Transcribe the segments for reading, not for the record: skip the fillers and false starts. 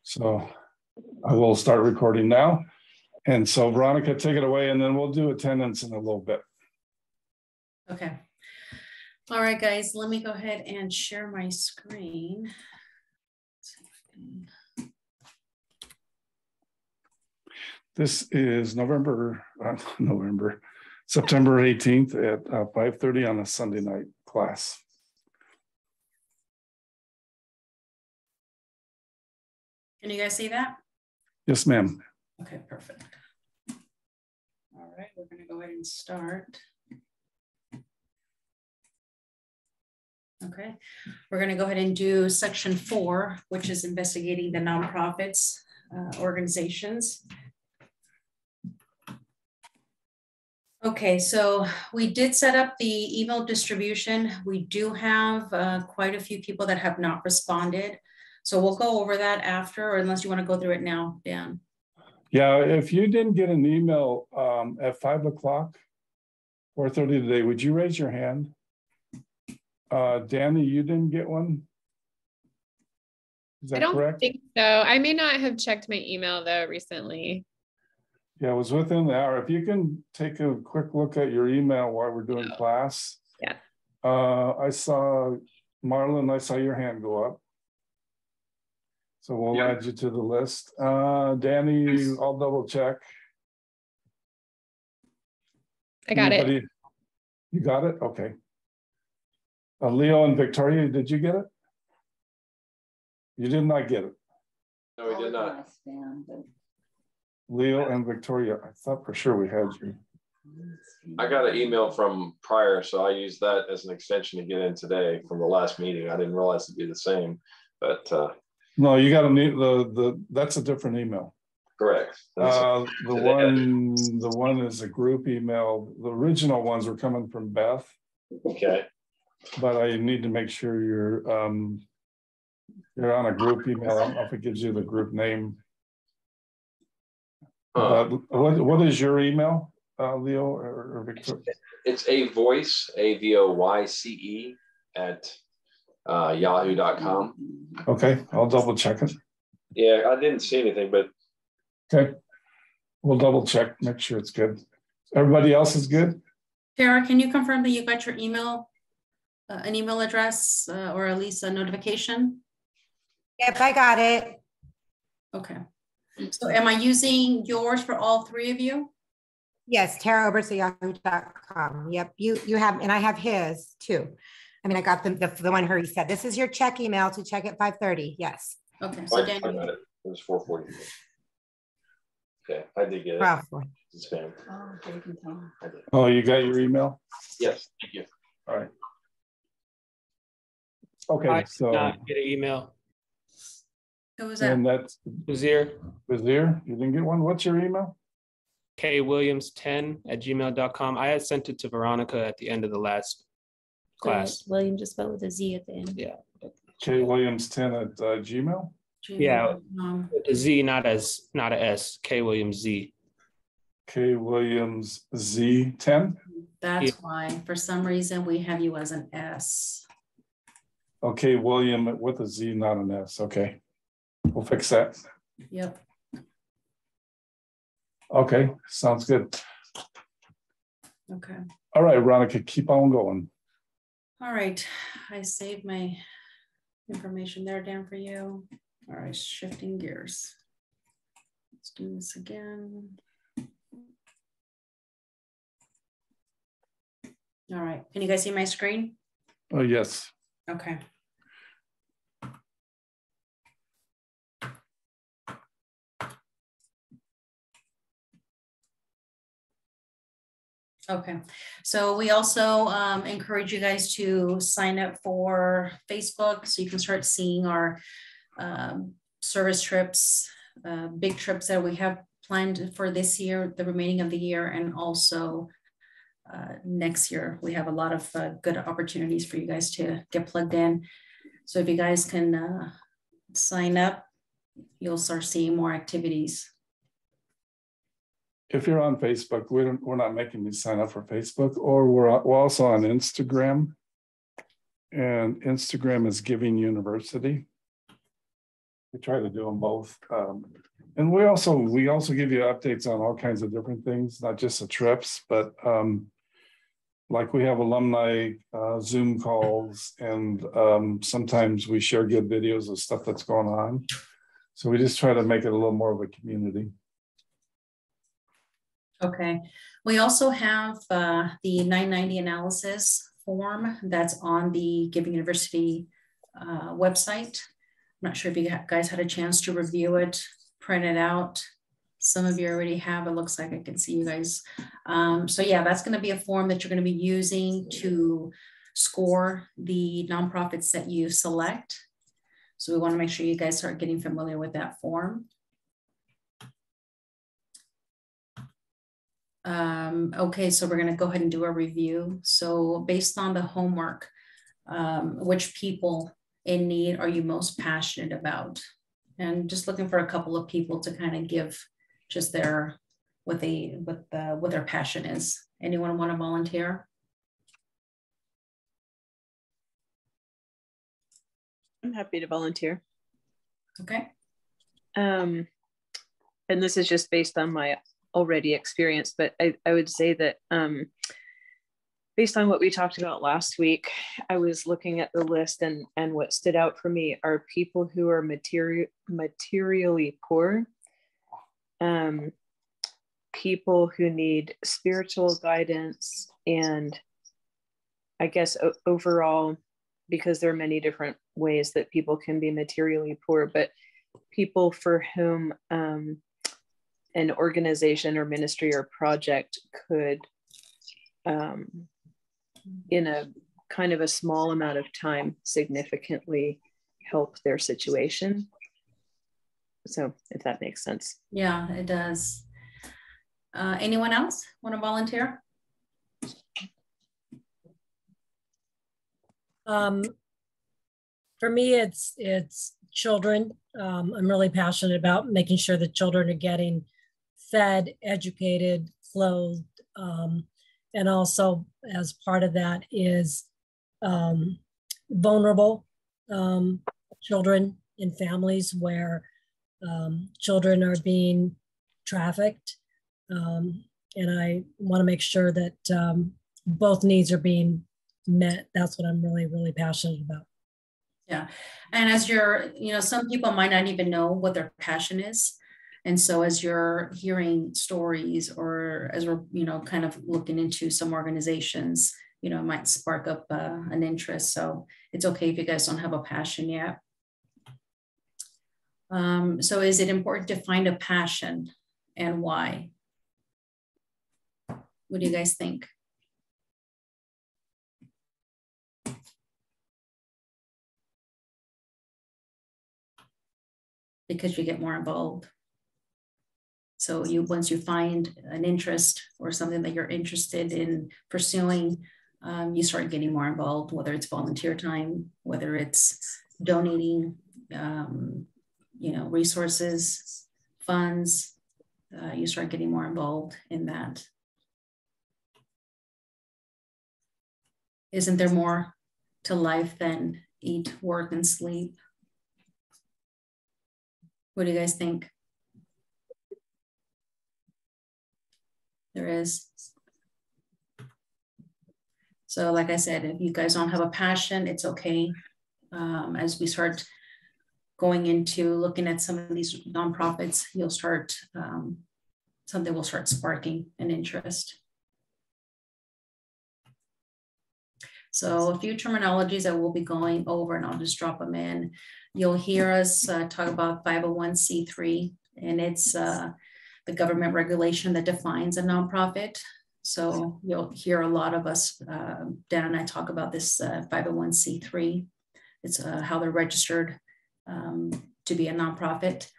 So I will start recording now. And so Veronica, take it away, and then we'll do attendance in a little bit. Okay. All right, guys, let me go ahead and share my screen. This is September 18th at 5:30 on a Sunday night class. Can you guys see that? Yes, ma'am. Okay, perfect. All right, we're going to go ahead and start. Okay, we're going to go ahead and do section 4, which is investigating the nonprofits, organizations. Okay, so we did set up the email distribution. We do have quite a few people that have not responded. So we'll go over that after, or unless you want to go through it now, Dan. Yeah, if you didn't get an email at 5 o'clock, 4:30 today, would you raise your hand? Danny, you didn't get one? Is that correct? I don't think so. I may not have checked my email though recently. Yeah, it was within the hour. If you can take a quick look at your email while we're doing class. Yeah. I saw, Marlon, I saw your hand go up. So we'll add you to the list. Danny, I'll double check. I got it. You got it? Okay. Leo and Victoria, did you get it? You did not get it. No, we did not. Leo and Victoria, I thought for sure we had you. I got an email from prior, so I used that as an extension to get in today from the last meeting. I didn't realize it'd be the same, but no, you got to need that's a different email. Correct. The one is a group email. The original ones were coming from Beth. Okay. But I need to make sure you're on a group email. I don't know if it gives you the group name. What is your email, Leo or Victoria? It's AVoice at yahoo.com. Okay, I'll double check it. Yeah, I didn't see anything, but okay, we'll double check, make sure it's good. Everybody else is good? Tara, can you confirm that you got your email, an email address, or at least a notification? Yep, I got it. Okay. So am I using yours for all three of you? Yes, taraoberts@yahoo.com. Yep, you have, and I have his too. I mean, I got the one Hurry said. This is your check email to check at 5:30. Yes. Okay. So I got it. It was 4:40. Okay, I did get it. It's spam. Oh, you got your email? Yes, thank you. All right. Okay, I so did not get an email. Who was that? And that's Wazir. Wazir. You didn't get one? What's your email? kwilliams10@gmail.com. I had sent it to Veronica at the end of the last class. William just spelled with a Z at the end. Yeah. kwilliams10@gmail. Yeah, the Z, not a S. K Williams Z. K Williams Z10. That's why for some reason we have you as an S. Okay, William with a Z, not an S. Okay, we'll fix that. Yep. Okay, sounds good. Okay. All right, Veronica, keep on going. All right, I saved my information there, Dan, for you. All right, shifting gears. Let's do this again. All right, can you guys see my screen? Oh, yes. Okay. Okay, so we also encourage you guys to sign up for Facebook so you can start seeing our service trips, big trips that we have planned for this year, the remaining of the year, and also next year. We have a lot of good opportunities for you guys to get plugged in. So if you guys can sign up, you'll start seeing more activities. If you're on Facebook, we're not making you sign up for Facebook, or we're also on Instagram, and Instagram is Giving University. We try to do them both. And we also give you updates on all kinds of different things, not just the trips, but like we have alumni Zoom calls, and sometimes we share good videos of stuff that's going on. So we just try to make it a little more of a community. Okay. We also have the 990 analysis form that's on the Giving University website. I'm not sure if you guys had a chance to review it, print it out. Some of you already have. It looks like I can see you guys. So yeah, that's going to be a form that you're going to be using to score the nonprofits that you select. So we want to make sure you guys start getting familiar with that form. Okay, so we're going to go ahead and do a review. So based on the homework, which people in need are you most passionate about? And just looking for a couple of people to kind of give just their what their passion is. Anyone want to volunteer? I'm happy to volunteer. Okay. And this is just based on my already experience, but I would say that based on what we talked about last week, I was looking at the list, and what stood out for me are people who are materially poor, people who need spiritual guidance, and I guess overall, because there are many different ways that people can be materially poor, but people for whom an organization or ministry or project could, in a kind of a small amount of time, significantly help their situation. So if that makes sense. Yeah, it does. Anyone else want to volunteer? For me, it's children. I'm really passionate about making sure that children are getting fed, educated, clothed, and also as part of that is vulnerable children in families where children are being trafficked. And I want to make sure that both needs are being met. That's what I'm really, really passionate about. Yeah. And as you're, some people might not even know what their passion is. And so as you're hearing stories, or as we're, kind of looking into some organizations, it might spark up an interest. So it's okay if you guys don't have a passion yet. So is it important to find a passion, and why? What do you guys think? Because you get more involved. So once you find an interest or something that you're interested in pursuing, you start getting more involved, whether it's volunteer time, whether it's donating, resources, funds, you start getting more involved in that. Isn't there more to life than eat, work, and sleep? What do you guys think? There is. So like I said, if you guys don't have a passion, it's okay. As we start going into looking at some of these nonprofits, you'll start, something will start sparking an interest. So a few terminologies that we'll be going over, and I'll just drop them in. You'll hear us talk about 501c3, and it's the government regulation that defines a nonprofit. So you'll hear a lot of us, Dan and I, talk about this 501c3. It's how they're registered to be a nonprofit.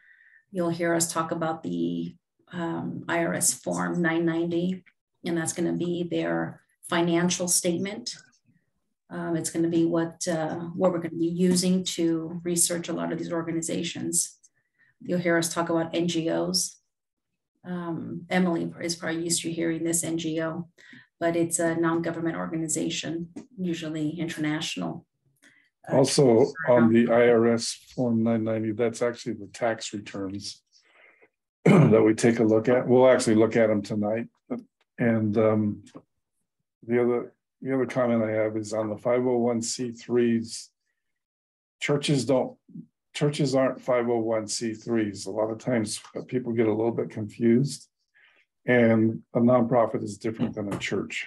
You'll hear us talk about the IRS form 990, and that's going to be their financial statement. It's going to be what we're going to be using to research a lot of these organizations. You'll hear us talk about NGOs. Emily is probably used to hearing this NGO, but it's a non-government organization, usually international. Also on the IRS Form 990, that's actually the tax returns that we take a look at. We'll actually look at them tonight. And the other comment I have is on the 501c3s. Churches aren't 501c3s. A lot of times people get a little bit confused, and a nonprofit is different than a church.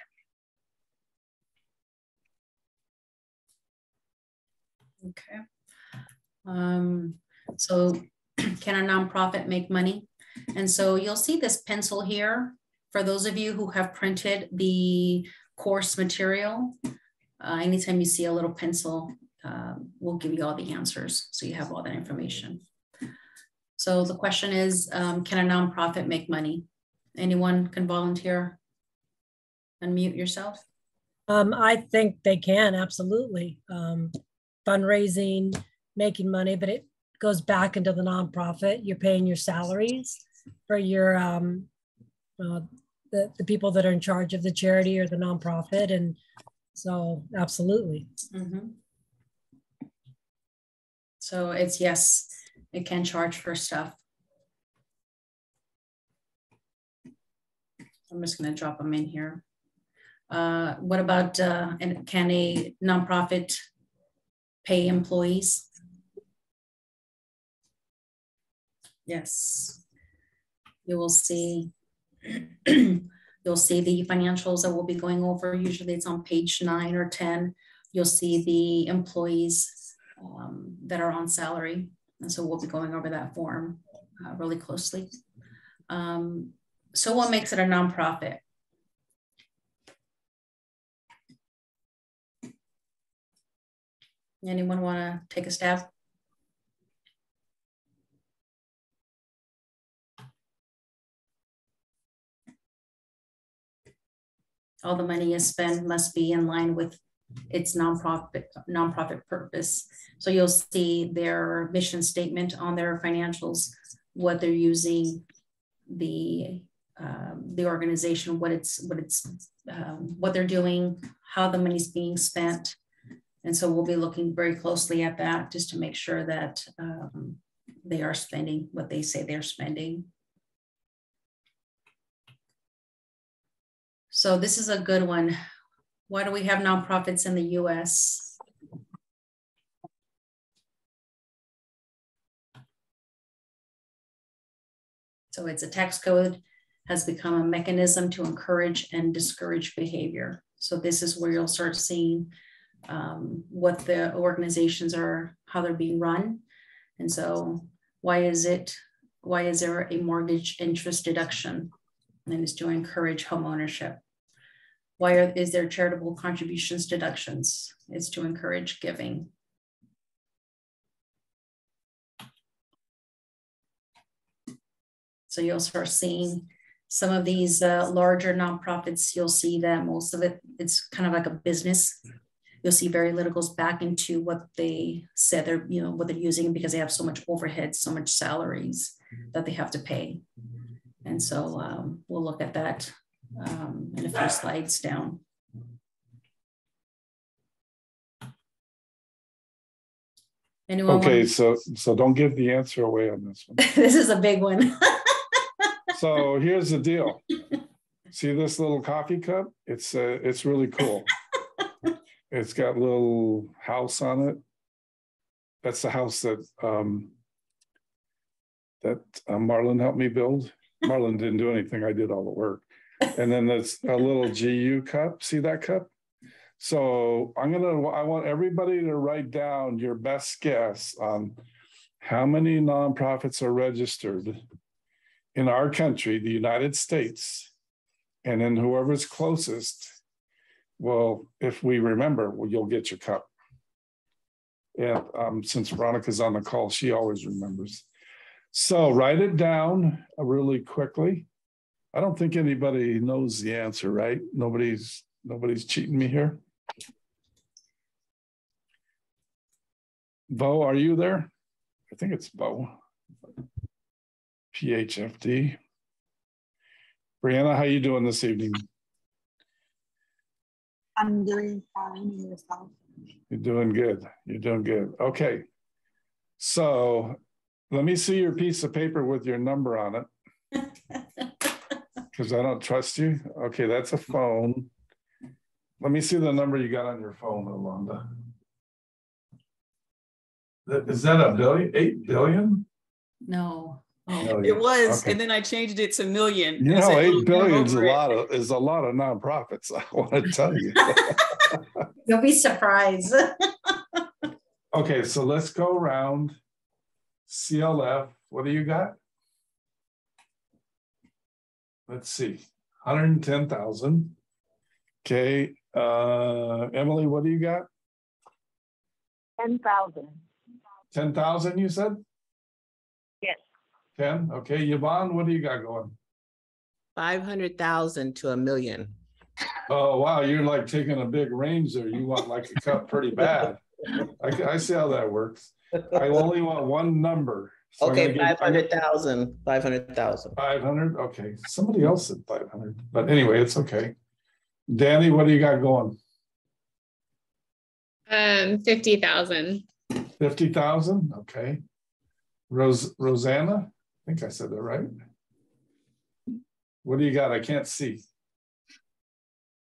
Okay. So can a nonprofit make money? And so you'll see this pencil here. For those of you who have printed the course material, anytime you see a little pencil, we'll give you all the answers. So you have all that information. So the question is, can a nonprofit make money? Anyone can volunteer? Unmute yourself. I think they can, absolutely. Fundraising, making money, but it goes back into the nonprofit. You're paying your salaries for your the people that are in charge of the charity or the nonprofit, and so absolutely. Mm-hmm. So it's yes, it can charge for stuff. I'm just going to drop them in here. What about and can a nonprofit pay employees? Yes. You will see. You'll see the financials that we'll be going over. Usually it's on page 9 or 10. You'll see the employees that are on salary. And so we'll be going over that form really closely. So what makes it a nonprofit? Anyone want to take a stab? All the money is spent must be in line with its nonprofit purpose. So you'll see their mission statement on their financials, what they're using, the organization, what they're doing, how the money's being spent. And so we'll be looking very closely at that just to make sure that they are spending what they say they're spending. So this is a good one. Why do we have nonprofits in the US? So it's a tax code has become a mechanism to encourage and discourage behavior. So this is where you'll start seeing what the organizations are, how they're being run. And so why is there a mortgage interest deduction? And it's to encourage home ownership. Is there charitable contributions deductions? It's to encourage giving. So you'll start seeing some of these larger nonprofits. You'll see that most of it's kind of like a business. You'll see very little goes back into what they said they're, what they're using, because they have so much overhead, so much salaries that they have to pay. And so we'll look at that in a few slides down. Anyone okay, so don't give the answer away on this one. This is a big one. So here's the deal. See this little coffee cup? It's really cool. It's got a little house on it. That's the house that Marlon helped me build. Marlon didn't do anything. I did all the work. And then there's a little GU cup. See that cup? So I want everybody to write down your best guess on how many nonprofits are registered in our country, the United States, and then whoever's closest. Well, if we remember, well, you'll get your cup. And since Veronica's on the call, she always remembers. So write it down really quickly. I don't think anybody knows the answer, right? Nobody's cheating me here. Bo, are you there? I think it's Bo. PHFD. Brianna, how you doing this evening? I'm doing fine. And yourself? You're doing good. You're doing good. Okay. So let me see your piece of paper with your number on it. Because I don't trust you. Okay, that's a phone. Let me see the number you got on your phone, Alonda. Is that a billion? 8 billion? No. Oh, It was, okay. and then I changed it to million. You It's know, a 8 little billion is a over it. lot of nonprofits. I want to tell you. You'll be surprised. Okay, so let's go around. CLF, what do you got? Let's see, 110,000. Okay, Emily, what do you got? 10,000. 10,000, you said? Yes. 10, okay. Yvonne, what do you got going? 500,000 to $1 million. Oh, wow, you're like taking a big range there. You want like a cut pretty bad. I see how that works. I only want one number. So Okay, 500,000, 500,000. 500, okay. Somebody else said 500, but anyway, it's okay. Danny, what do you got going? 50,000. 50,000, okay. Rosanna, I think I said that right. What do you got? I can't see.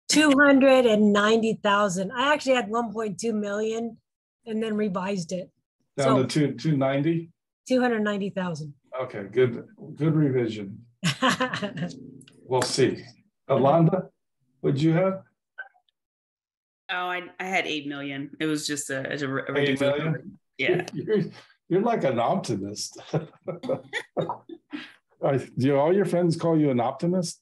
290,000. I actually had 1.2 million and then revised it. Down to 290? 290,000. Okay, good revision. We'll see. Alonda, what'd you have? Oh, I had 8 million. It was just a 8 ridiculous million? number. Yeah. You're like an optimist. Do all your friends call you an optimist?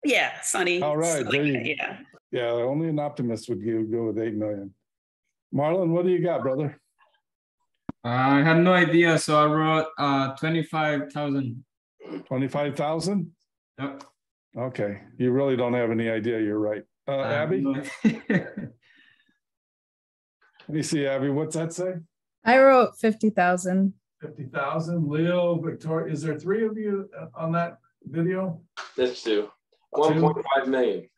Yeah, Sunny. All right, there you go. Yeah. Yeah, only an optimist would go with 8 million. Marlon, what do you got, brother? I had no idea, so I wrote 25,000. 25,000? Yep. Okay, you really don't have any idea. You're right. Abby? Let me see, Abby, what's that say? I wrote 50,000. 50,000. Leo, Victoria, is there 3 of you on that video? There's 2. 1.5 million.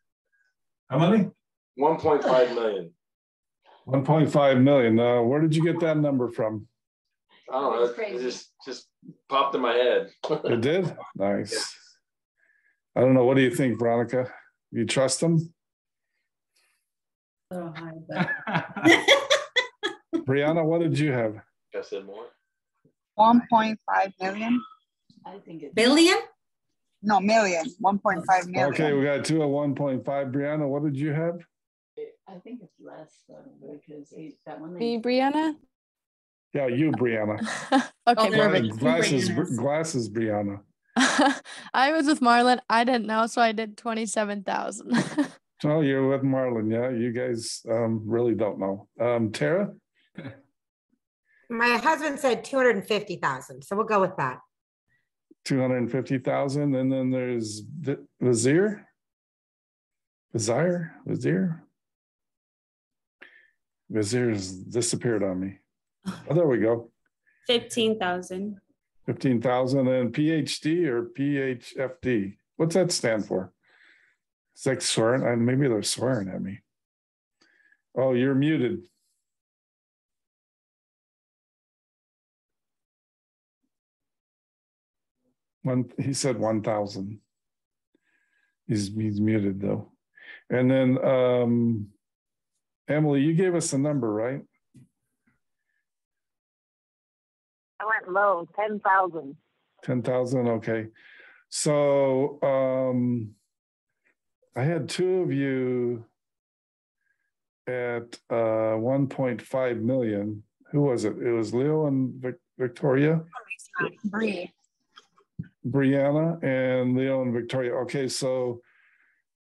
How many? 1.5 million. 1.5 million. Where did you get that number from? I don't know. It just popped in my head. It did? Nice. I don't know. What do you think, Veronica? You trust them? Oh, hi, but Brianna, what did you have? I said more. 1.5 million. I think it's billion? No, million. 1.5 million. Okay, we got 2 at 1.5. Brianna, what did you have? I think it's less because that one. Me, Brianna? Yeah, you, Brianna. Okay, perfect. Glasses, Brianna. I was with Marlon. I didn't know, so I did 27,000. Oh, you're with Marlon. Yeah, you guys really don't know. Tara? My husband said 250,000, so we'll go with that. 250,000, and then there's Vizier. Vizier's disappeared on me. Oh, there we go. 15,000. 15,000, and PhD or PHFD. What's that stand for? It's like swearing. Maybe they're swearing at me. Oh, you're muted. He said 1,000. He's muted though. And then Emily, you gave us a number, right? I went low, 10,000. 10,000, okay. So I had 2 of you at 1.5 million. Who was it? It was Leo and Victoria? Brianna and Leo and Victoria. Okay, so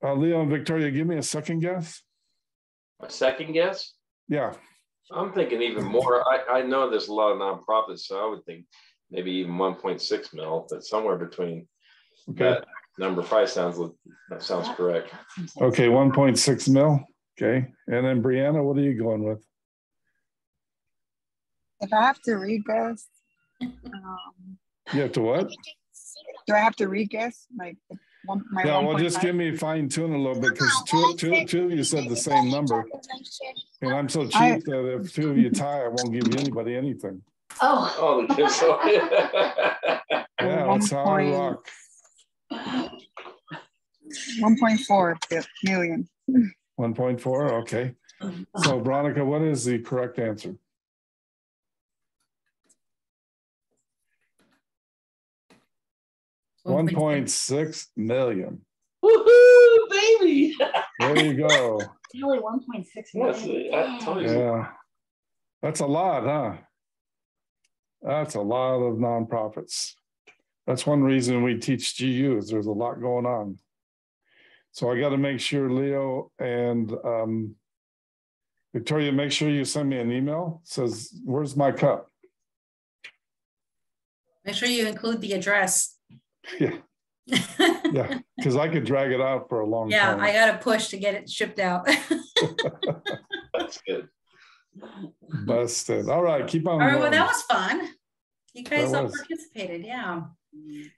Leo and Victoria, give me a second guess. A second guess? Yeah. I'm thinking even more. I know there's a lot of nonprofits, so I would think maybe even 1.6 mil, but somewhere between that number probably sounds correct. Okay, 1.6 mil. Okay. And then Brianna, what are you going with? If I have to re-guess, You have to what? do I have to re-guess? Like, Yeah, well, just give me fine tune a little bit because two of you said the same number. And I'm so cheap that if two of you tie, I won't give anybody anything. Oh, yeah, that's how I rock. 1.4 million. 1.4, okay. So Veronica, what is the correct answer? $1.6 million. Woohoo, baby! There you go. Only 1.6 million. Yeah, that's a lot, huh? That's a lot of nonprofits. That's one reason we teach GU is there's a lot going on. So I got to make sure Leo and Victoria, make sure you send me an email. It says, where's my cup? Make sure you include the address. Yeah. Yeah, because I could drag it out for a long time. Yeah, I got to push to get it shipped out. That's good. Busted. All right, keep on. All right, going. well, that was fun. You guys all participated, yeah.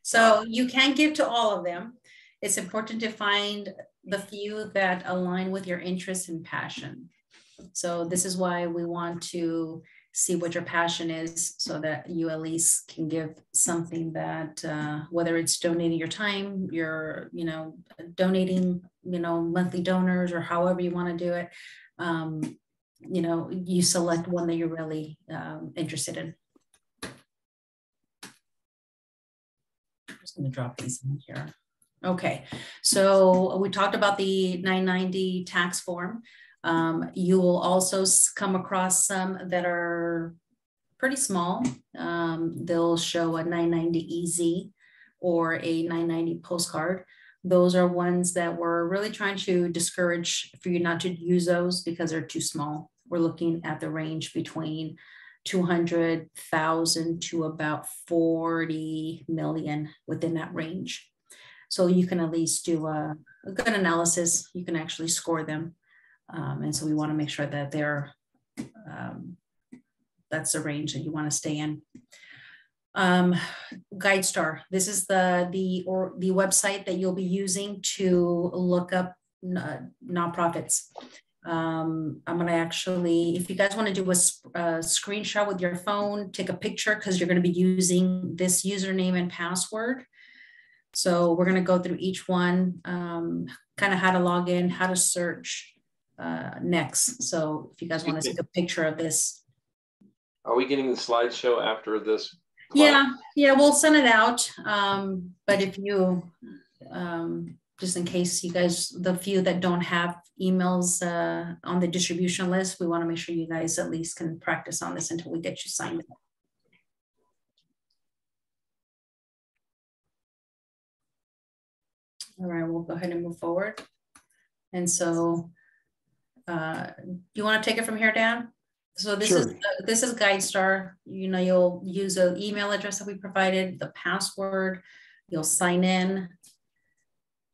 So you can give to all of them. It's important to find the few that align with your interest and passion. So this is why we want to see what your passion is so that you at least can give something that, whether it's donating your time, you're, donating, monthly donors or however you want to do it, you select one that you're really interested in. I'm just going to drop these in here. Okay, so we talked about the 990 tax form. You will also come across some that are pretty small. They'll show a 990 EZ or a 990 postcard. Those are ones that we're really trying to discourage for you not to use those because they're too small. We're looking at the range between 200,000 to about 40 million within that range. So you can at least do a good analysis. You can actually score them. And so we want to make sure that they're, that's the range that you want to stay in. GuideStar, this is the website that you'll be using to look up nonprofits. I'm going to actually, if you guys want to do a screenshot with your phone, take a picture because you're going to be using this username and password. So we're going to go through each one, kind of how to log in, how to search next. So if you guys want to take a picture of this. Are we getting the slideshow after this class? Yeah, we'll send it out. But if you, just in case you guys, the few that don't have emails on the distribution list, we want to make sure you guys at least can practice on this until we get you signed up. All right, we'll go ahead and move forward. And so, you want to take it from here, Dan? So this is GuideStar. You'll use an email address that we provided, the password. You'll sign in,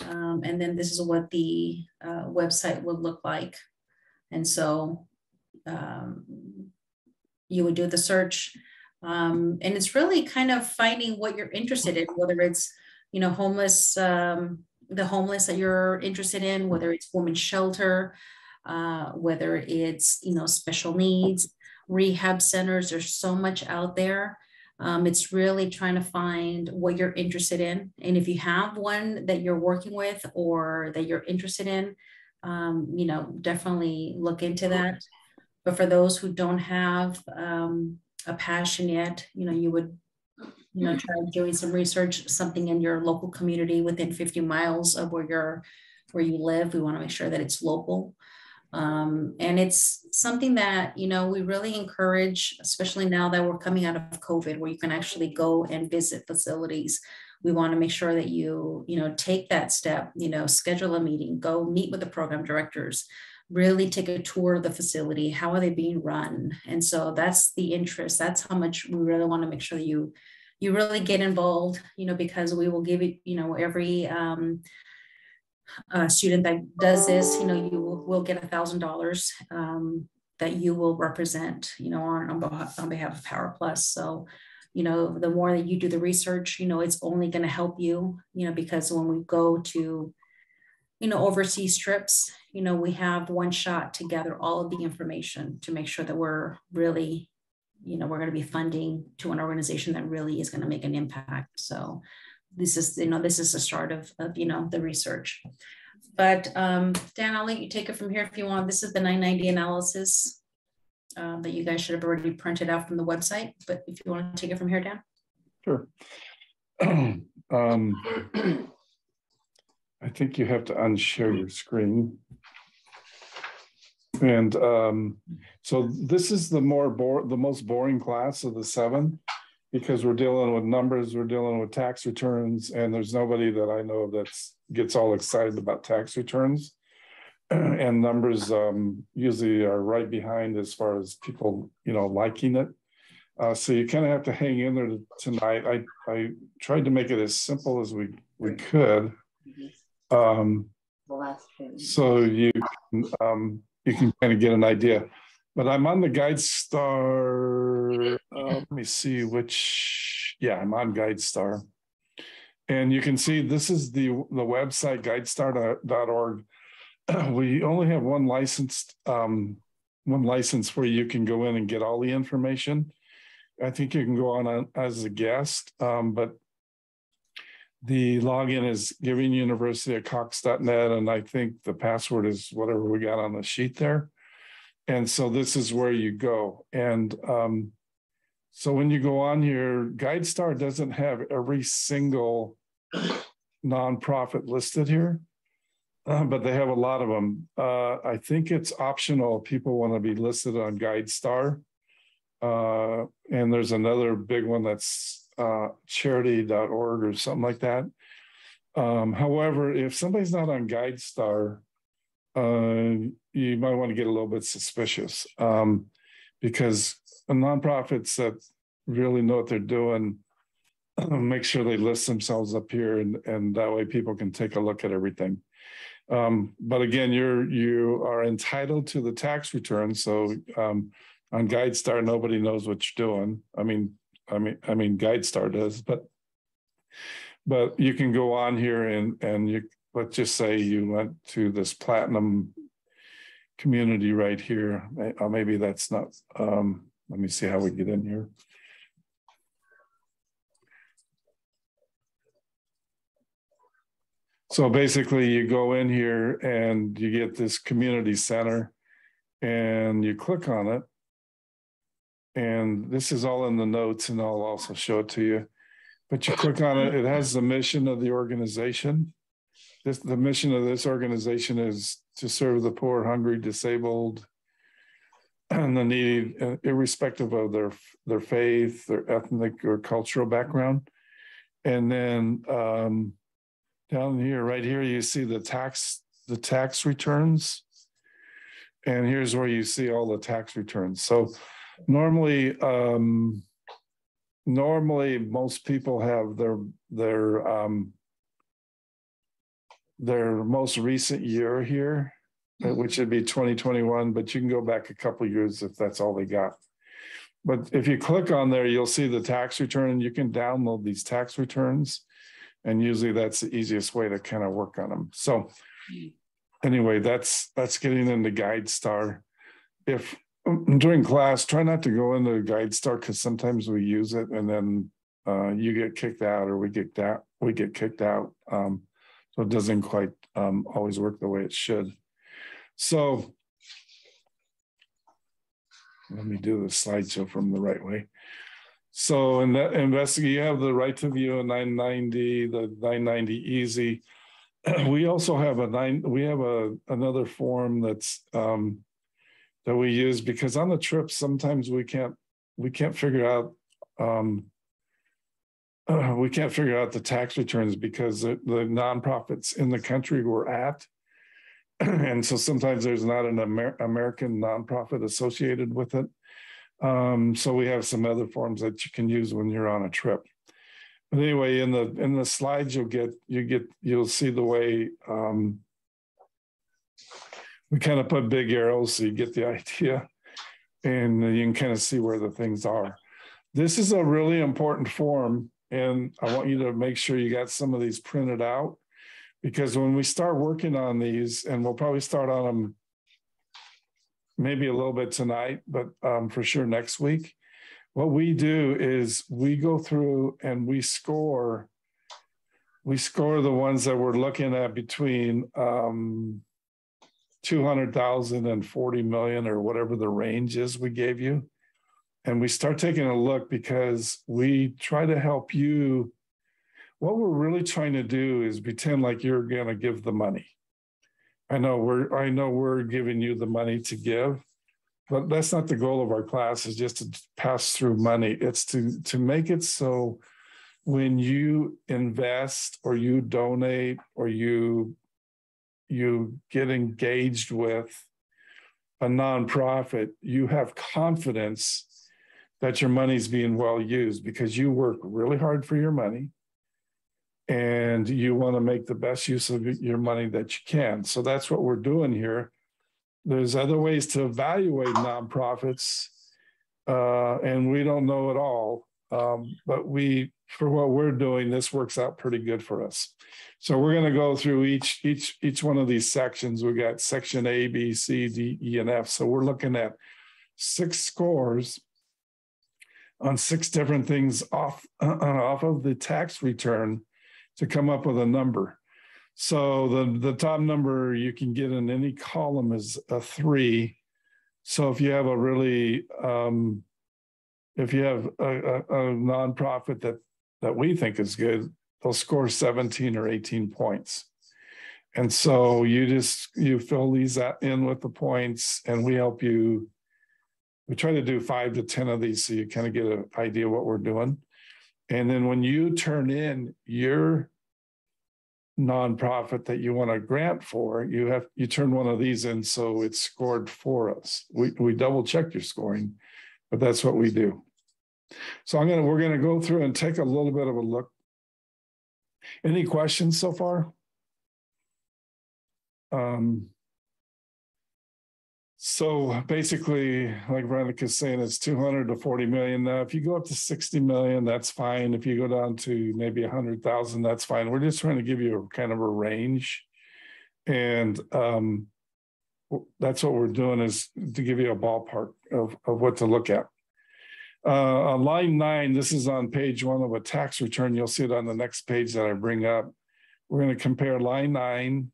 and then this is what the website would look like. And so, you would do the search, and it's really kind of finding what you're interested in, whether it's homeless. The homeless that you're interested in, whether it's women's shelter, whether it's, special needs, rehab centers, there's so much out there. It's really trying to find what you're interested in. And if you have one that you're working with or that you're interested in, definitely look into that. But for those who don't have a passion yet, you would try doing some research, something in your local community within 50 miles of where you live. We want to make sure that it's local. And it's something that, we really encourage, especially now that we're coming out of COVID, where you can actually go and visit facilities. We want to make sure that you, take that step, schedule a meeting, go meet with the program directors, really take a tour of the facility. How are they being run? And so that's the interest. That's how much we really want to make sure that you really get involved, because we will give it, every student that does this, you will get $1,000 that you will represent, on behalf of Power Plus. So you know, the more that you do the research, you know, it's only going to help you, you know, because when we go to, you know, overseas trips, you know, we have one shot to gather all of the information to make sure that we're really, you know, we're going to be funding to an organization that really is going to make an impact. So this is, you know, this is the start of you know, the research. But Dan, I'll let you take it from here if you want. This is the 990 analysis that you guys should have already printed out from the website. But if you want to take it from here, Dan. Sure. I think you have to unshare your screen. And so this is the most boring class of the 7, because we're dealing with numbers, we're dealing with tax returns, and there's nobody that I know that gets all excited about tax returns. And numbers usually are right behind as far as people, you know, liking it. So you kind of have to hang in there tonight. I tried to make it as simple as we could. So you can kind of get an idea. But I'm on the GUSundayNightGU. Let me see which. Yeah, I'm on GUSundayNightGU. And you can see this is the website, GUSundayNightGU.org. We only have one license where you can go in and get all the information. I think you can go on as a guest, but the login is givinguniversity@cox.net, and I think the password is whatever we got on the sheet there. And so this is where you go. And so when you go on here, GUSundayNightGU doesn't have every single nonprofit listed here, but they have a lot of them. I think it's optional. People want to be listed on GUSundayNightGU. And there's another big one that's charity.org or something like that. However, if somebody's not on GUSundayNightGU, you might want to get a little bit suspicious, because nonprofits that really know what they're doing make sure they list themselves up here, and that way people can take a look at everything. But again, you are entitled to the tax return. So on GUSundayNightGU, nobody knows what you're doing. I mean, GUSundayNightGU does, but you can go on here and you, let's just say you went to this platinum community right here. Maybe that's not, let me see how we get in here. So basically you go in here and you get this community center and you click on it. And this is all in the notes, and I'll also show it to you. But you click on it, it has the mission of the organization. The mission of this organization is to serve the poor, hungry, disabled, and the needy, irrespective of their faith, their ethnic or cultural background. And then down here, right here, you see the tax returns. And here's where you see all the tax returns. So normally most people have their most recent year here, which would be 2021, but you can go back a couple of years if that's all they got. But if you click on there, you'll see the tax return, and you can download these tax returns. And usually that's the easiest way to kind of work on them. So anyway, that's getting into GUSundayNightGU. If during class, try not to go into GUSundayNightGU, because sometimes we use it and then you get kicked out, or we get kicked out. So it doesn't quite always work the way it should. So let me do the slideshow from the right way. So in that investigate, you have the right to view a 990, the 990 easy. We also have another form that's that we use, because on the trip sometimes we can't figure out the tax returns because the nonprofits in the country we're at, and so sometimes there's not an American nonprofit associated with it. So we have some other forms that you can use when you're on a trip. But anyway, in the slides you'll see the way we kind of put big arrows so you get the idea, and you can kind of see where the things are. This is a really important form, and I want you to make sure you got some of these printed out, because when we start working on these, and we'll probably start on them maybe a little bit tonight, but for sure next week, what we do is we go through and we score the ones that we're looking at between 200,000 and 40 million, or whatever the range is we gave you. And we start taking a look, because we try to help you. What we're really trying to do is pretend like you're going to give the money. I know we're giving you the money to give, but that's not the goal of our class, is just to pass through money. It's to make it so when you invest or you donate or you get engaged with a nonprofit, you have confidence that your money's being well used, because you work really hard for your money and you want to make the best use of your money that you can. So that's what we're doing here. There's other ways to evaluate nonprofits, and we don't know it all, but for what we're doing, this works out pretty good for us. So we're going to go through each one of these sections. We got section A, B, C, D, E, and F. So we're looking at 6 scores on 6 different things off of the tax return to come up with a number. So the top number you can get in any column is a 3. So if you have a really, if you have a nonprofit that we think is good, they'll score 17 or 18 points. And so you fill these in with the points, and we help you. We try to do 5 to 10 of these, so you kind of get an idea what we're doing. And then when you turn in your nonprofit that you want a grant for, you turn one of these in, so it's scored for us. We double check your scoring, but that's what we do. So we're gonna go through and take a little bit of a look. Any questions so far? So basically, like Veronica's saying, it's 200 to 40 million. Now, if you go up to 60 million, that's fine. If you go down to maybe 100,000, that's fine. We're just trying to give you a kind of a range. And that's what we're doing, is to give you a ballpark of what to look at. On line 9, this is on page 1 of a tax return. You'll see it on the next page that I bring up. We're going to compare line 9,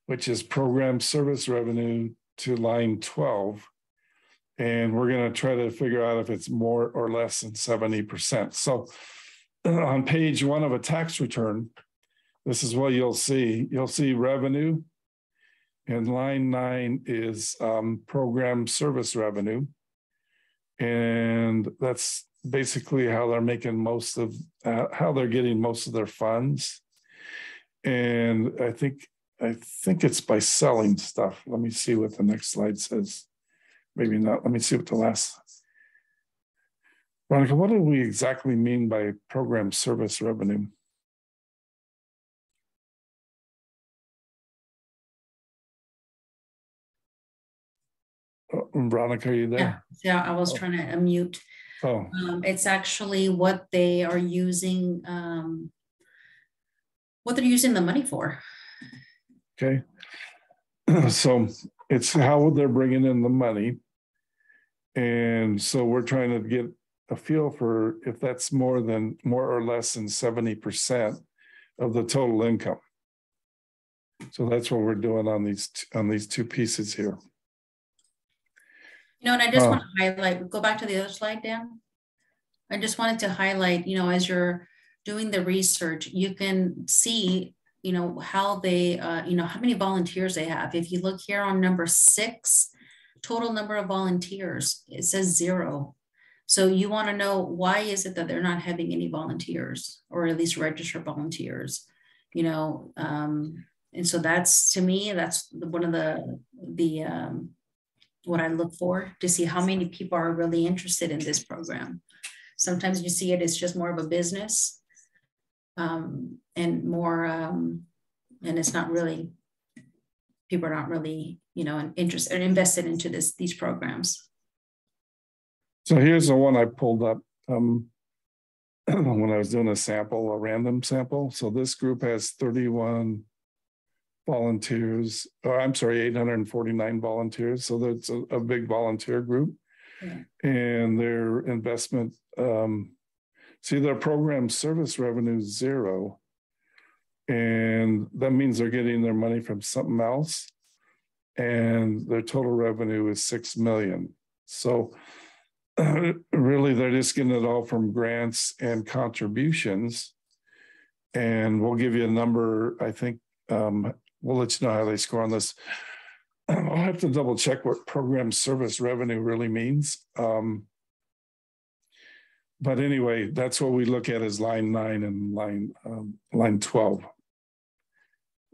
which is program service revenue, to line 12. And we're going to try to figure out if it's more or less than 70%. So on page 1 of a tax return, this is what you'll see. You'll see revenue, and line 9 is program service revenue. And that's basically how they're making how they're getting most of their funds. And I think it's by selling stuff. Let me see what the next slide says. Maybe not. Let me see what the last. Veronica, what do we exactly mean by program service revenue? Oh, Veronica, are you there? Yeah, I was trying to unmute. Oh. It's actually what they are using, what they're using the money for. Okay. So it's how they're bringing in the money. And so we're trying to get a feel for if that's more or less than 70% of the total income. So that's what we're doing on these 2 pieces here. And I just want to highlight, go back to the other slide, Dan. I just wanted to highlight, as you're doing the research, you can see, how they, how many volunteers they have. If you look here on number 6, total number of volunteers, it says 0. So you want to know, why is it that they're not having any volunteers, or at least registered volunteers, and so that's, to me, that's one of the what I look for, to see how many people are really interested in this program. Sometimes you see it as just more of a business, and more, and it's not really, people are not really, interested and invested into these programs. So here's the one I pulled up when I was doing a random sample. So this group has 31 volunteers. Oh, I'm sorry, 849 volunteers. So that's a big volunteer group. Yeah. And their investment, see, their program service revenue is 0. And that means they're getting their money from something else. And their total revenue is 6 million. So really, they're just getting it all from grants and contributions. And we'll give you a number. I think we'll let you know how they score on this. I'll have to double check what program service revenue really means. But anyway, that's what we look at as line 9 and line 12.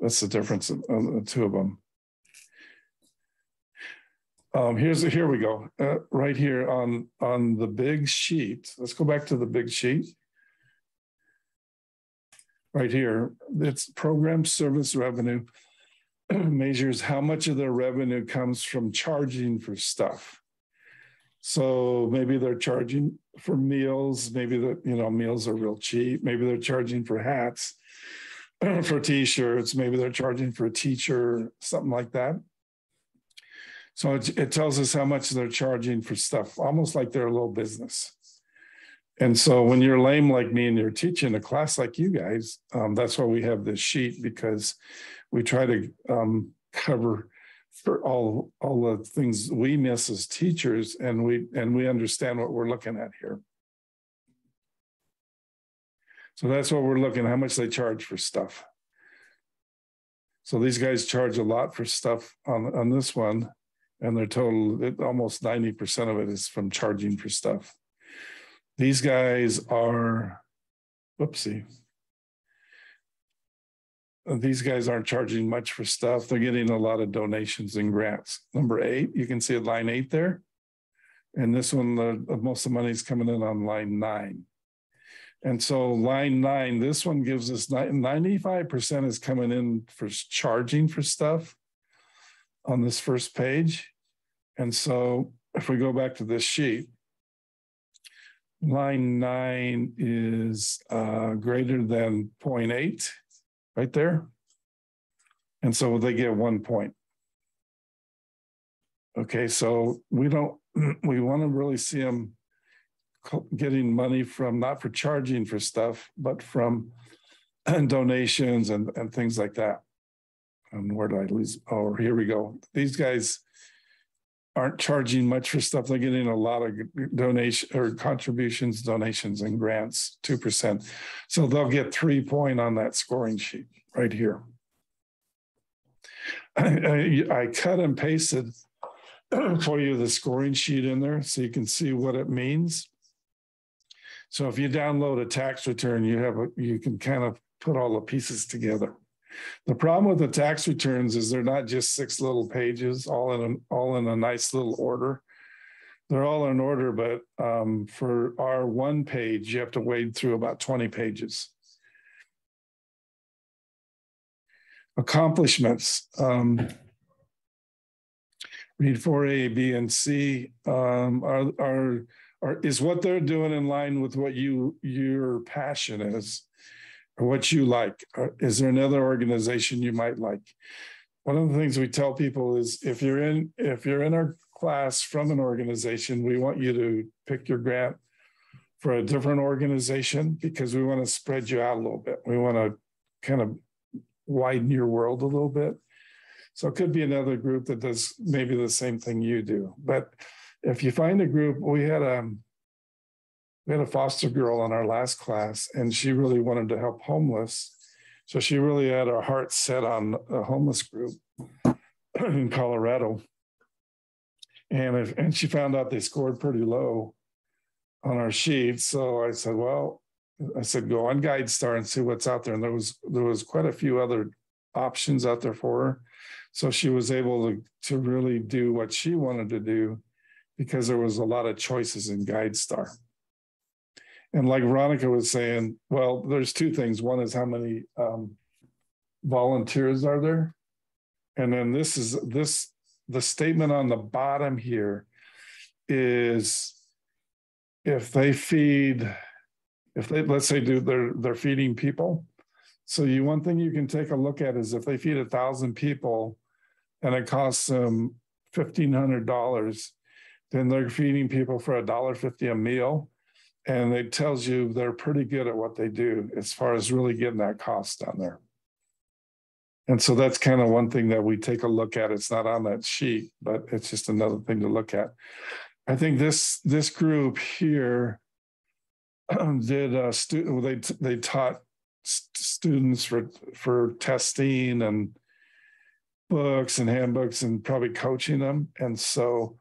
That's the difference of the two of them. Here we go. Right here on the big sheet. Let's go back to the big sheet. Right here, it's program service revenue measures how much of their revenue comes from charging for stuff. So maybe they're charging for meals. Maybe meals are real cheap. Maybe they're charging for hats, for T-shirts. Maybe they're charging for a teacher, something like that. So it tells us how much they're charging for stuff, almost like they're a little business. And so when you're lame like me and you're teaching a class like you guys, that's why we have this sheet, because we try to cover for all the things we miss as teachers, and we understand what we're looking at here. So that's what we're looking at, how much they charge for stuff. So these guys charge a lot for stuff on this one, and their total, almost 90% of it is from charging for stuff. These guys are, whoopsie. These guys aren't charging much for stuff. They're getting a lot of donations and grants. Number 8, you can see line 8 there. And this one, most of the money is coming in on line 9. And so line 9, this one gives us 95% is coming in for charging for stuff on this first page. And so if we go back to this sheet, line 9 is greater than 0.8 right there. And so they get 1 point. Okay, so we want to really see them getting money from, not for charging for stuff, but from donations and things like that. And where did I lose? Oh, here we go. These guys aren't charging much for stuff. They're getting a lot of donation or contributions, donations, and grants, 2%. So they'll get 3 points on that scoring sheet right here. I cut and pasted for you the scoring sheet in there so you can see what it means. So if you download a tax return, you can kind of put all the pieces together. The problem with the tax returns is they're not just 6 little pages, all in a nice little order. They're all in order, but for our 1 page, you have to wade through about 20 pages. Accomplishments. Read 4A, B, and C is what they're doing in line with what your passion is, or what you like. Is there another organization you might like? One of the things we tell people is if you're in our class from an organization, we want you to pick your grant for a different organization, because we want to spread you out a little bit. We want to kind of widen your world a little bit. So it could be another group that does maybe the same thing you do. But if you find a group, we had a foster girl in our last class, and she really wanted to help homeless. So she really had her heart set on a homeless group in Colorado. And she found out they scored pretty low on our sheet. So I said, go on GuideStar and see what's out there. And there was quite a few other options out there for her. So she was able to really do what she wanted to do, because there was a lot of choices in GuideStar. And like Veronica was saying, well, there's 2 things. One is how many volunteers are there? And then the statement on the bottom here is if they let's say they're feeding people. So one thing you can take a look at is if they feed 1,000 people and it costs them $1,500, then they're feeding people for $1.50 a meal. And it tells you they're pretty good at what they do as far as really getting that cost down there. And so that's kind of one thing that we take a look at. It's not on that sheet, but it's just another thing to look at. I think this group here did they taught students for testing and books and handbooks and probably coaching them. And so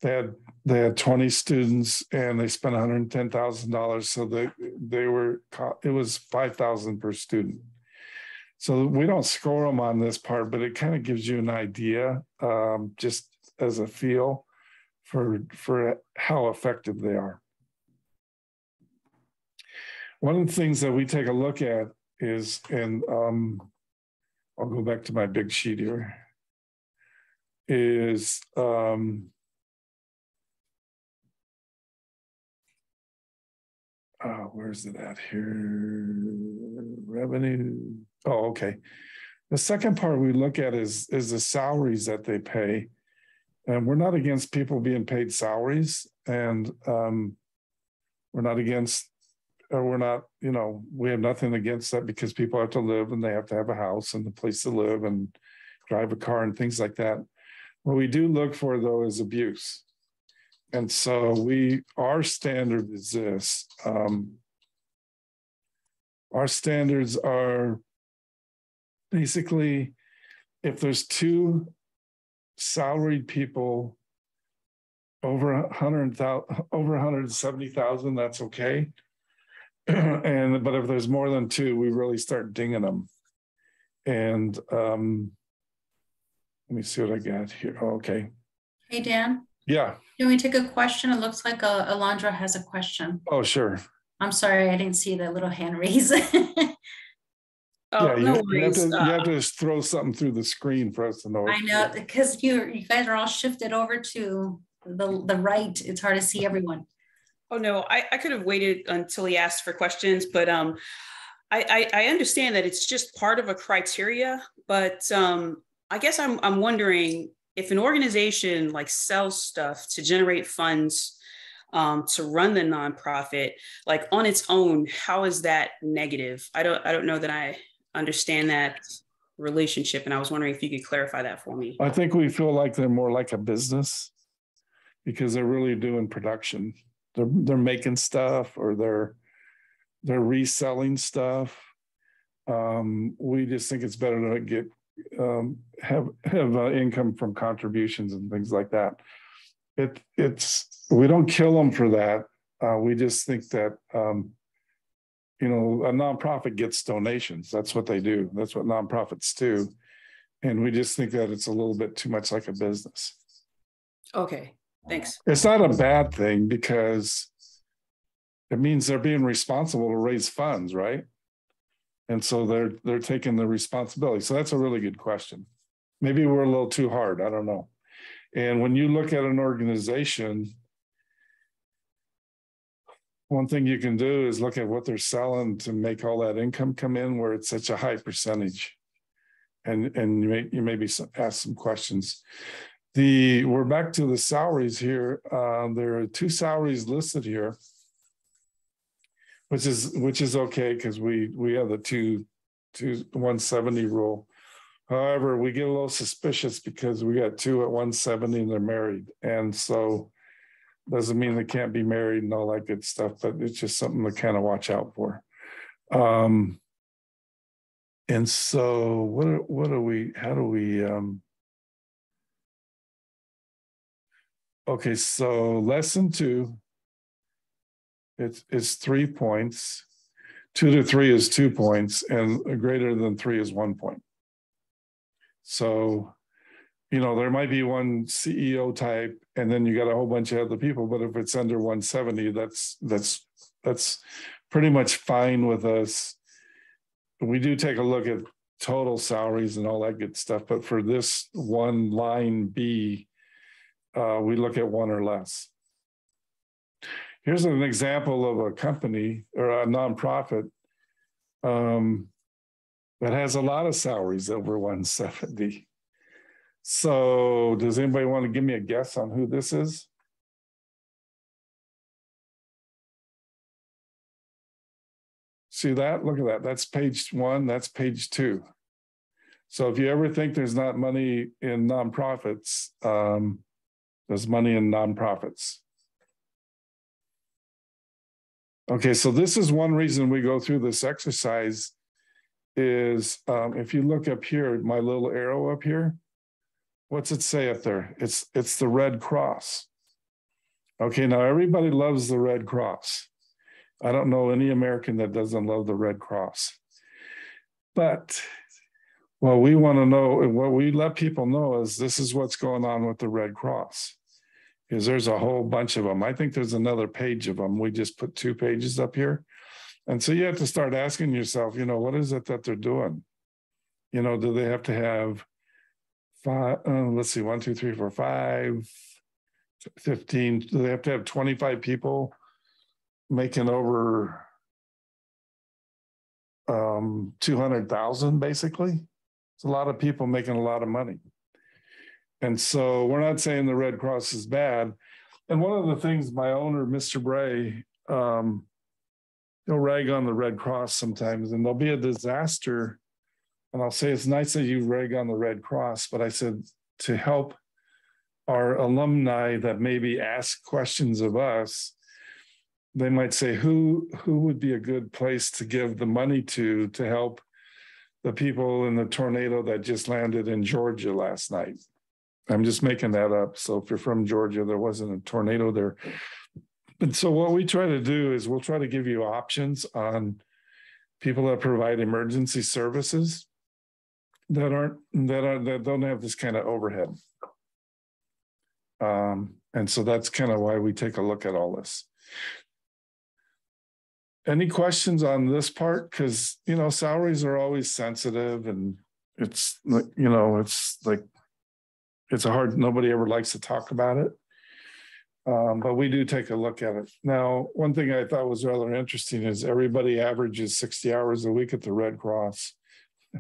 they had 20 students and they spent $110,000. So it was $5,000 per student. So we don't score them on this part, but it kind of gives you an idea, just as a feel for how effective they are. One of the things that we take a look at is, and I'll go back to my big sheet here, is where's it at here? Revenue. Oh, okay. The second part we look at is the salaries that they pay. And we're not against people being paid salaries. And we're not, we have nothing against that because people have to live and they have to have a house and a place to live and drive a car and things like that. What we do look for, though, is abuse. And so our standard is this. Our standards are basically, if there's two salaried people over 170,000, that's okay. But if there's more than two, we really start dinging them. And let me see what I got here. Oh, okay. Hey, Dan. Yeah. Can we take a question? It looks like Alondra has a question. Oh, sure. I'm sorry, I didn't see the little hand raise. Oh, yeah, no you worries. you have to throw something through the screen for us to know. I know, because you guys are all shifted over to the right. It's hard to see everyone. Oh no, I could have waited until he asked for questions, but I understand that it's just part of a criteria, but I guess I'm wondering if an organization like sells stuff to generate funds to run the nonprofit, like on its own, how is that negative? I don't know that I understand that relationship, and I was wondering if you could clarify that for me. I think we feel like they're more like a business because they're really doing production. They're making stuff or they're reselling stuff. We just think it's better to get have income from contributions and things like that. We don't kill them for that. We just think that a nonprofit gets donations. That's what they do. That's what nonprofits do. And we just think that it's a little bit too much like a business. Okay, thanks. It's not a bad thing because it means they're being responsible to raise funds, right? And so they're taking the responsibility. So that's a really good question. Maybe we're a little too hard. I don't know. And when you look at an organization, one thing you can do is look at what they're selling to make all that income come in where it's such a high percentage. And you maybe ask some questions. We're back to the salaries here. There are two salaries listed here, which is okay because we have the two 170 rule. However, we get a little suspicious because we got two at 170 and they're married. And so doesn't mean they can't be married and all that good stuff, but it's just something to kind of watch out for. And so how do we, okay, so lesson 2, it's 3 points. 2 to 3 is 2 points and greater than 3 is 1 point. So, there might be one CEO type and then you got a whole bunch of other people, but if it's under 170, that's pretty much fine with us. We do take a look at total salaries and all that good stuff, but for this one line B, we look at 1 or less. Here's an example of a company or a nonprofit that has a lot of salaries over 170. So does anybody want to give me a guess on who this is? See that? Look at that. That's page 1. That's page 2. So if you ever think there's not money in nonprofits, there's money in nonprofits. Okay, so this is one reason we go through this exercise is if you look up here, my little arrow up here, what's it say up there? It's the Red Cross. Okay, now everybody loves the Red Cross. I don't know any American that doesn't love the Red Cross. But what we want to know, and what we let people know is this is what's going on with the Red Cross. Is there's a whole bunch of them. I think there's another page of them. We just put 2 pages up here. And so you have to start asking yourself, you know, what is it that they're doing? You know, do they have to have 5, let's see, 1, 2, 3, 4, 5, 15, do they have to have 25 people making over 200,000 basically? It's a lot of people making a lot of money. And so we're not saying the Red Cross is bad. And one of the things my owner, Mr. Bray, he'll rag on the Red Cross sometimes, and there'll be a disaster. And I'll say, it's nice that you rag on the Red Cross, but I said, to help our alumni that maybe ask questions of us, they might say, who would be a good place to give the money to help the people in the tornado that just landed in Georgia last night? I'm just making that up. So if you're from Georgia, there wasn't a tornado there. And so what we try to do is we'll try to give you options on people that provide emergency services that don't have this kind of overhead. And so that's kind of why we take a look at all this. Any questions on this part? Because, you know, salaries are always sensitive, and it's like, you know, it's like, it's a hard, nobody ever likes to talk about it. But we do take a look at it. Now, one thing I thought was rather interesting is everybody averages 60 hours a week at the Red Cross.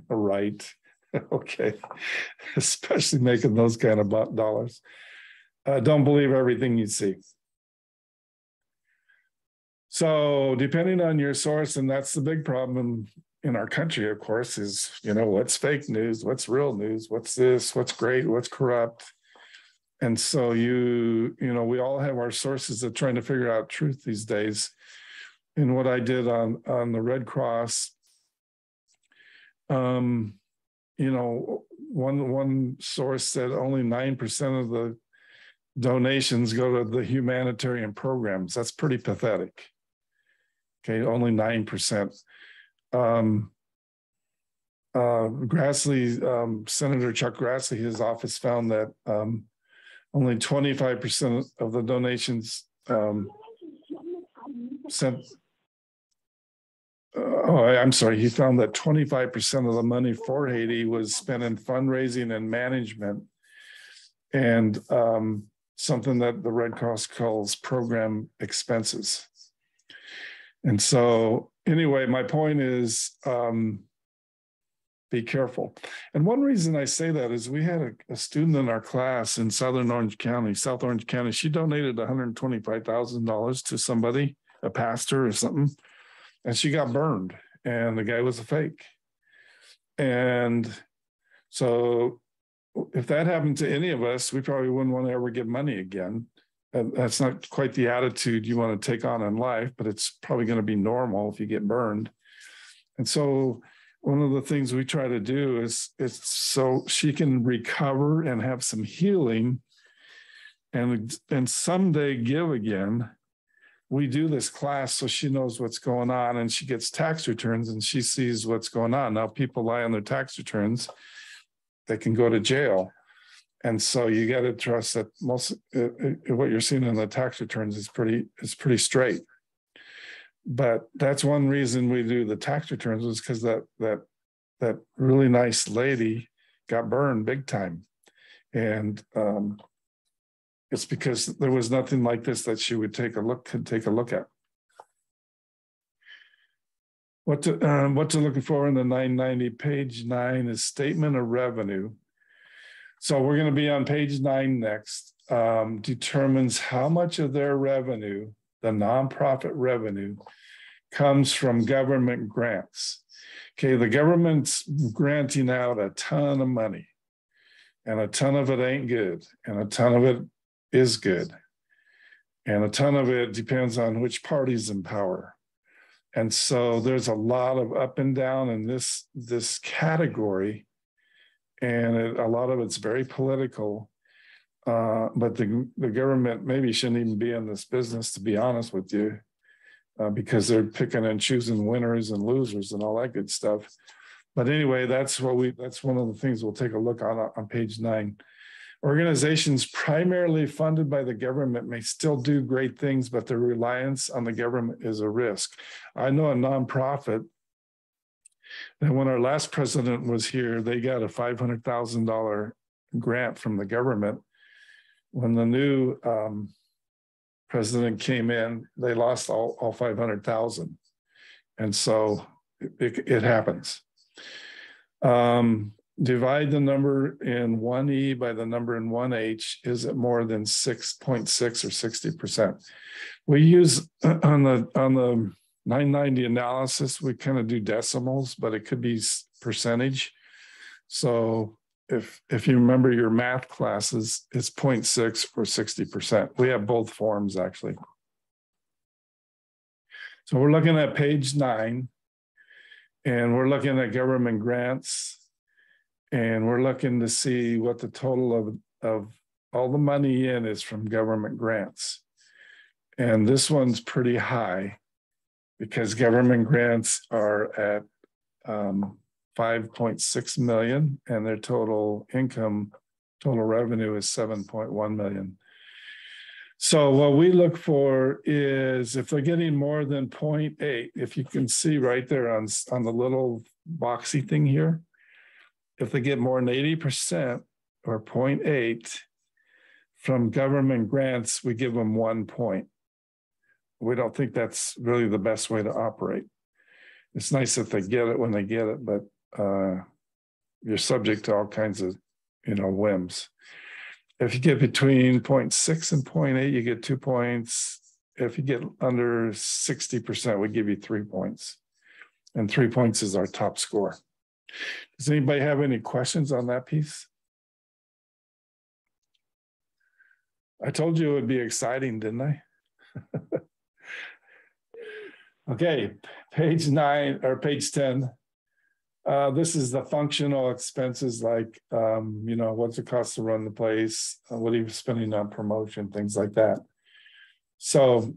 Right. Okay. Especially making those kind of dollars. Don't believe everything you see. So depending on your source, and that's the big problem in our country, of course, is, you know, what's fake news, what's real news, what's this, what's great, what's corrupt. And so you know, we all have our sources of trying to figure out truth these days. And what I did on the Red Cross, you know, one source said only 9% of the donations go to the humanitarian programs. That's pretty pathetic. Okay, only 9%. Grassley, Senator Chuck Grassley, his office found that only 25% of the donations sent. I'm sorry. He found that 25% of the money for Haiti was spent in fundraising and management, and something that the Red Cross calls program expenses. And so, anyway, my point is, be careful. And one reason I say that is we had a student in our class in South Orange County. She donated $125,000 to somebody, a pastor or something, and she got burned, and the guy was a fake. And so if that happened to any of us, we probably wouldn't want to ever give money again. And that's not quite the attitude you want to take on in life, but it's probably going to be normal if you get burned. And so one of the things we try to do is so she can recover and have some healing and someday give again. We do this class so she knows what's going on, and she gets tax returns and she sees what's going on. Now, people lie on their tax returns, they can go to jail. And so you got to trust that most what you're seeing in the tax returns is pretty straight. But that's one reason we do the tax returns, was because that really nice lady got burned big time, and it's because there was nothing like this that she could take a look at. What to looking for in the 990, page 9 is statement of revenue. So we're going to be on page 9 next. Determines how much of their revenue, the nonprofit revenue, comes from government grants. Okay, the government's granting out a ton of money, and a ton of it ain't good, and a ton of it is good, and a ton of it depends on which party's in power. And so there's a lot of up and down in this category, and a lot of it's very political. But the government maybe shouldn't even be in this business, to be honest with you, because they're picking and choosing winners and losers and all that good stuff. But anyway, that's one of the things we'll take a look on page 9. Organizations primarily funded by the government may still do great things, but their reliance on the government is a risk. I know a nonprofit that when our last president was here, they got a $500,000 grant from the government. When the new president came in, they lost all 500,000. And so it happens. Divide the number in 1E by the number in 1H. Is it more than 6.6 or 60%? We use on the 990 analysis, we kind of do decimals, but it could be percentage. So if you remember your math classes, it's 0.6 or 60%. We have both forms actually. So we're looking at page 9, and we're looking at government grants, and we're looking to see what the total of all the money in is from government grants. And this one's pretty high because government grants are at 5.6 million, and their total revenue is 7.1 million. So what we look for is if they're getting more than 0.8, if you can see right there on the little boxy thing here, if they get more than 80% or 0.8 from government grants, we give them 1 point. We don't think that's really the best way to operate. It's nice if they get it when they get it, but you're subject to all kinds of, whims. If you get between 0.6 and 0.8, you get 2 points. If you get under 60%, we give you 3 points. And 3 points is our top score. Does anybody have any questions on that piece? I told you it would be exciting, didn't I? Okay, page 9 or page 10. This is the functional expenses, like, what's it cost to run the place? What are you spending on promotion, things like that. So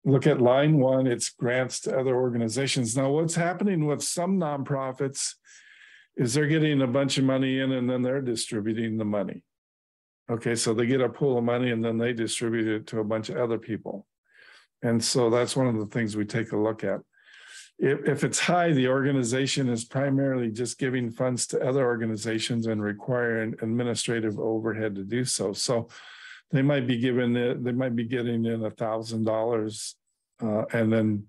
look at line 1, it's grants to other organizations. Now, what's happening with some nonprofits is they're getting a bunch of money in and then they're distributing the money. Okay, so they get a pool of money and then they distribute it to a bunch of other people. And so that's one of the things we take a look at. If it's high, the organization is primarily just giving funds to other organizations and requiring administrative overhead to do so. So they might be getting in $1,000, and then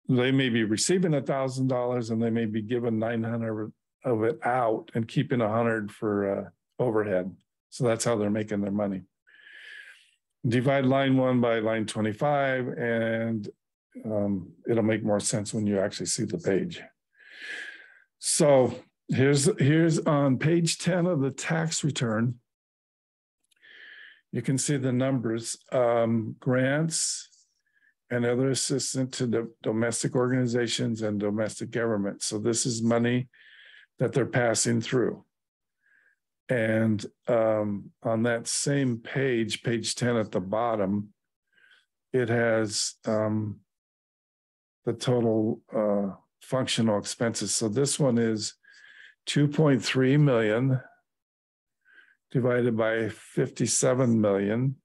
they may be receiving $1,000, and they may be giving 900 of it out and keeping 100 for overhead. So that's how they're making their money. Divide line 1 by line 25, and it'll make more sense when you actually see the page. So here's on page 10 of the tax return. You can see the numbers, grants and other assistance to the domestic organizations and domestic government. So this is money that they're passing through. And on that same page, page 10 at the bottom, it has the total functional expenses. So this one is 2.3 million divided by 57 million.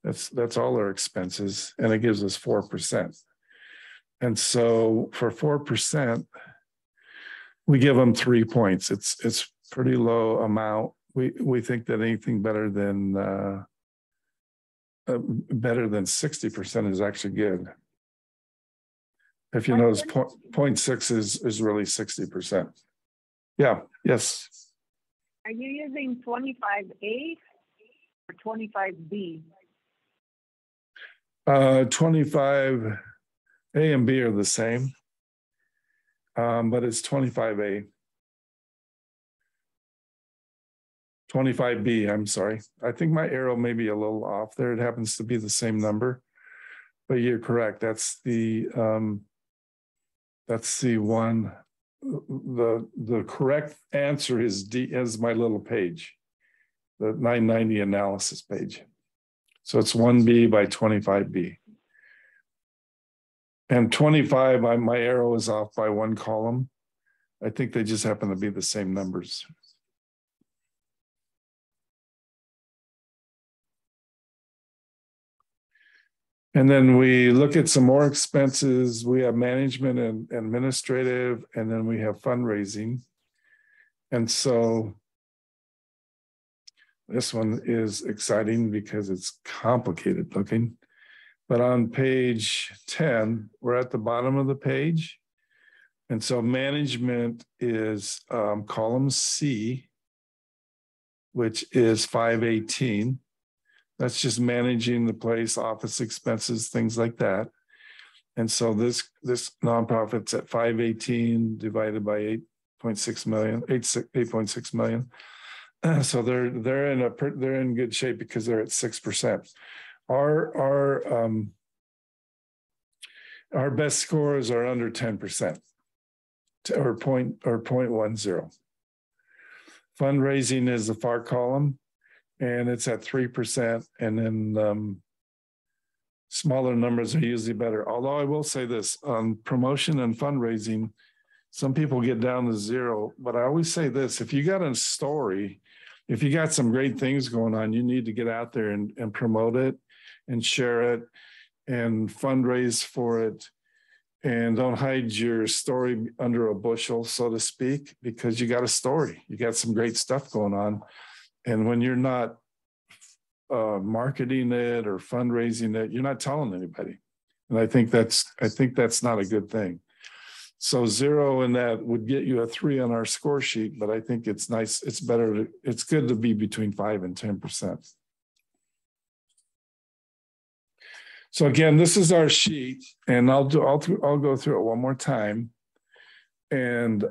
That's all our expenses, and it gives us 4%. And so for 4%, we give them 3 points. It's pretty low amount, we think that anything better than 60% is actually good. If you notice, 0.6 is really 60%. Yeah. Yes. Are you using 25A or 25B? 25A and B are the same, but it's 25A. 25B, I'm sorry. I think my arrow may be a little off there. It happens to be the same number, but you're correct. That's the one. The correct answer is D, is my little page, the 990 analysis page. So it's 1B by 25B. And 25, my arrow is off by one column. I think they just happen to be the same numbers. And then we look at some more expenses. We have management and administrative, and then we have fundraising. And so this one is exciting because it's complicated looking. But on page 10, we're at the bottom of the page. And so management is column C, which is 518. That's just managing the place, office expenses, things like that. And so this nonprofit's at 518 divided by 8.6 million, 8.6 million. So they're in good shape because they're at 6%. Our best scores are under 10% or 0.10. Fundraising is the far column, and it's at 3%. And then smaller numbers are usually better. Although I will say this, on promotion and fundraising, some people get down to 0. But I always say this, if you got a story, if you got some great things going on, you need to get out there and promote it and share it and fundraise for it. And don't hide your story under a bushel, so to speak, because you got a story. You got some great stuff going on. And when you're not marketing it or fundraising it, you're not telling anybody. And I think that's not a good thing. So 0 in that would get you a 3 on our score sheet, but I think it's nice. It's better. It's good to be between 5 and 10%. So again, this is our sheet, and I'll go through it one more time. And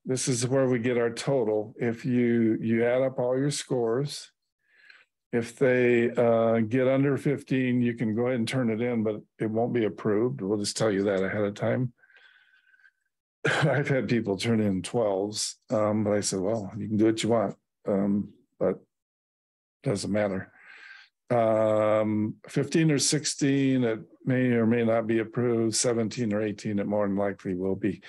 this is where we get our total. If you add up all your scores, if they get under 15, you can go ahead and turn it in, but it won't be approved. We'll just tell you that ahead of time. I've had people turn in 12s, but I said, well, you can do what you want, but it doesn't matter. 15 or 16, it may or may not be approved. 17 or 18, it more than likely will be.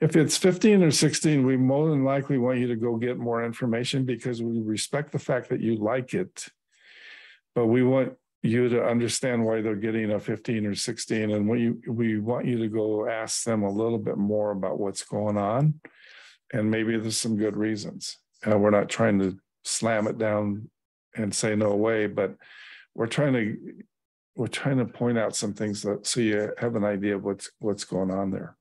If it's 15 or 16, we more than likely want you to go get more information because we respect the fact that you like it, but we want you to understand why they're getting a 15 or 16. And we want you to go ask them a little bit more about what's going on. And maybe there's some good reasons. We're not trying to slam it down and say no way, but we're trying to point out some things so you have an idea of what's going on there.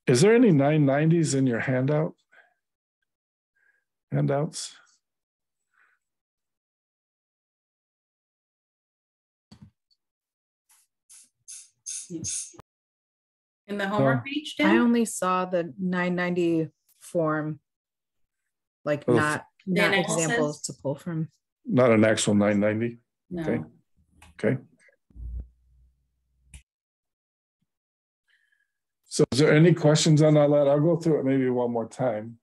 Is there any 990s in your handouts? In the homework page, Dan? I only saw the 990 form, like not examples to pull from. Not an actual 990? No. Okay. So is there any questions on all that? I'll go through it maybe one more time.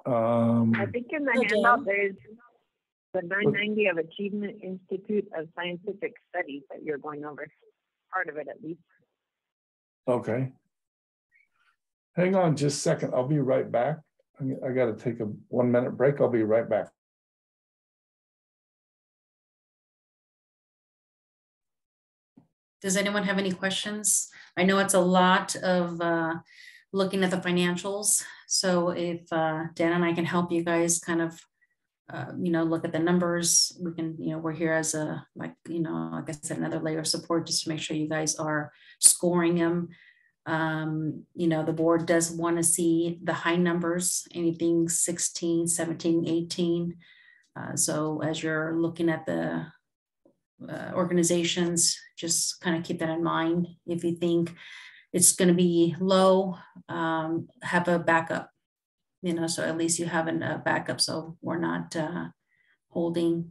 I think in the handout there's the 990 of Achievement Institute of Scientific Studies that you're going over, part of it at least. Okay. Hang on just a second. I'll be right back. I got to take a 1-minute break. I'll be right back. Does anyone have any questions? I know it's a lot of looking at the financials. So if Dan and I can help you guys kind of, look at the numbers, we can, we're here as a, like I said, another layer of support just to make sure you guys are scoring them. The board does want to see the high numbers, anything 16, 17, 18. So as you're looking at the organizations, just kind of keep that in mind. If you think it's going to be low, have a backup, so at least you have a backup. So we're not holding,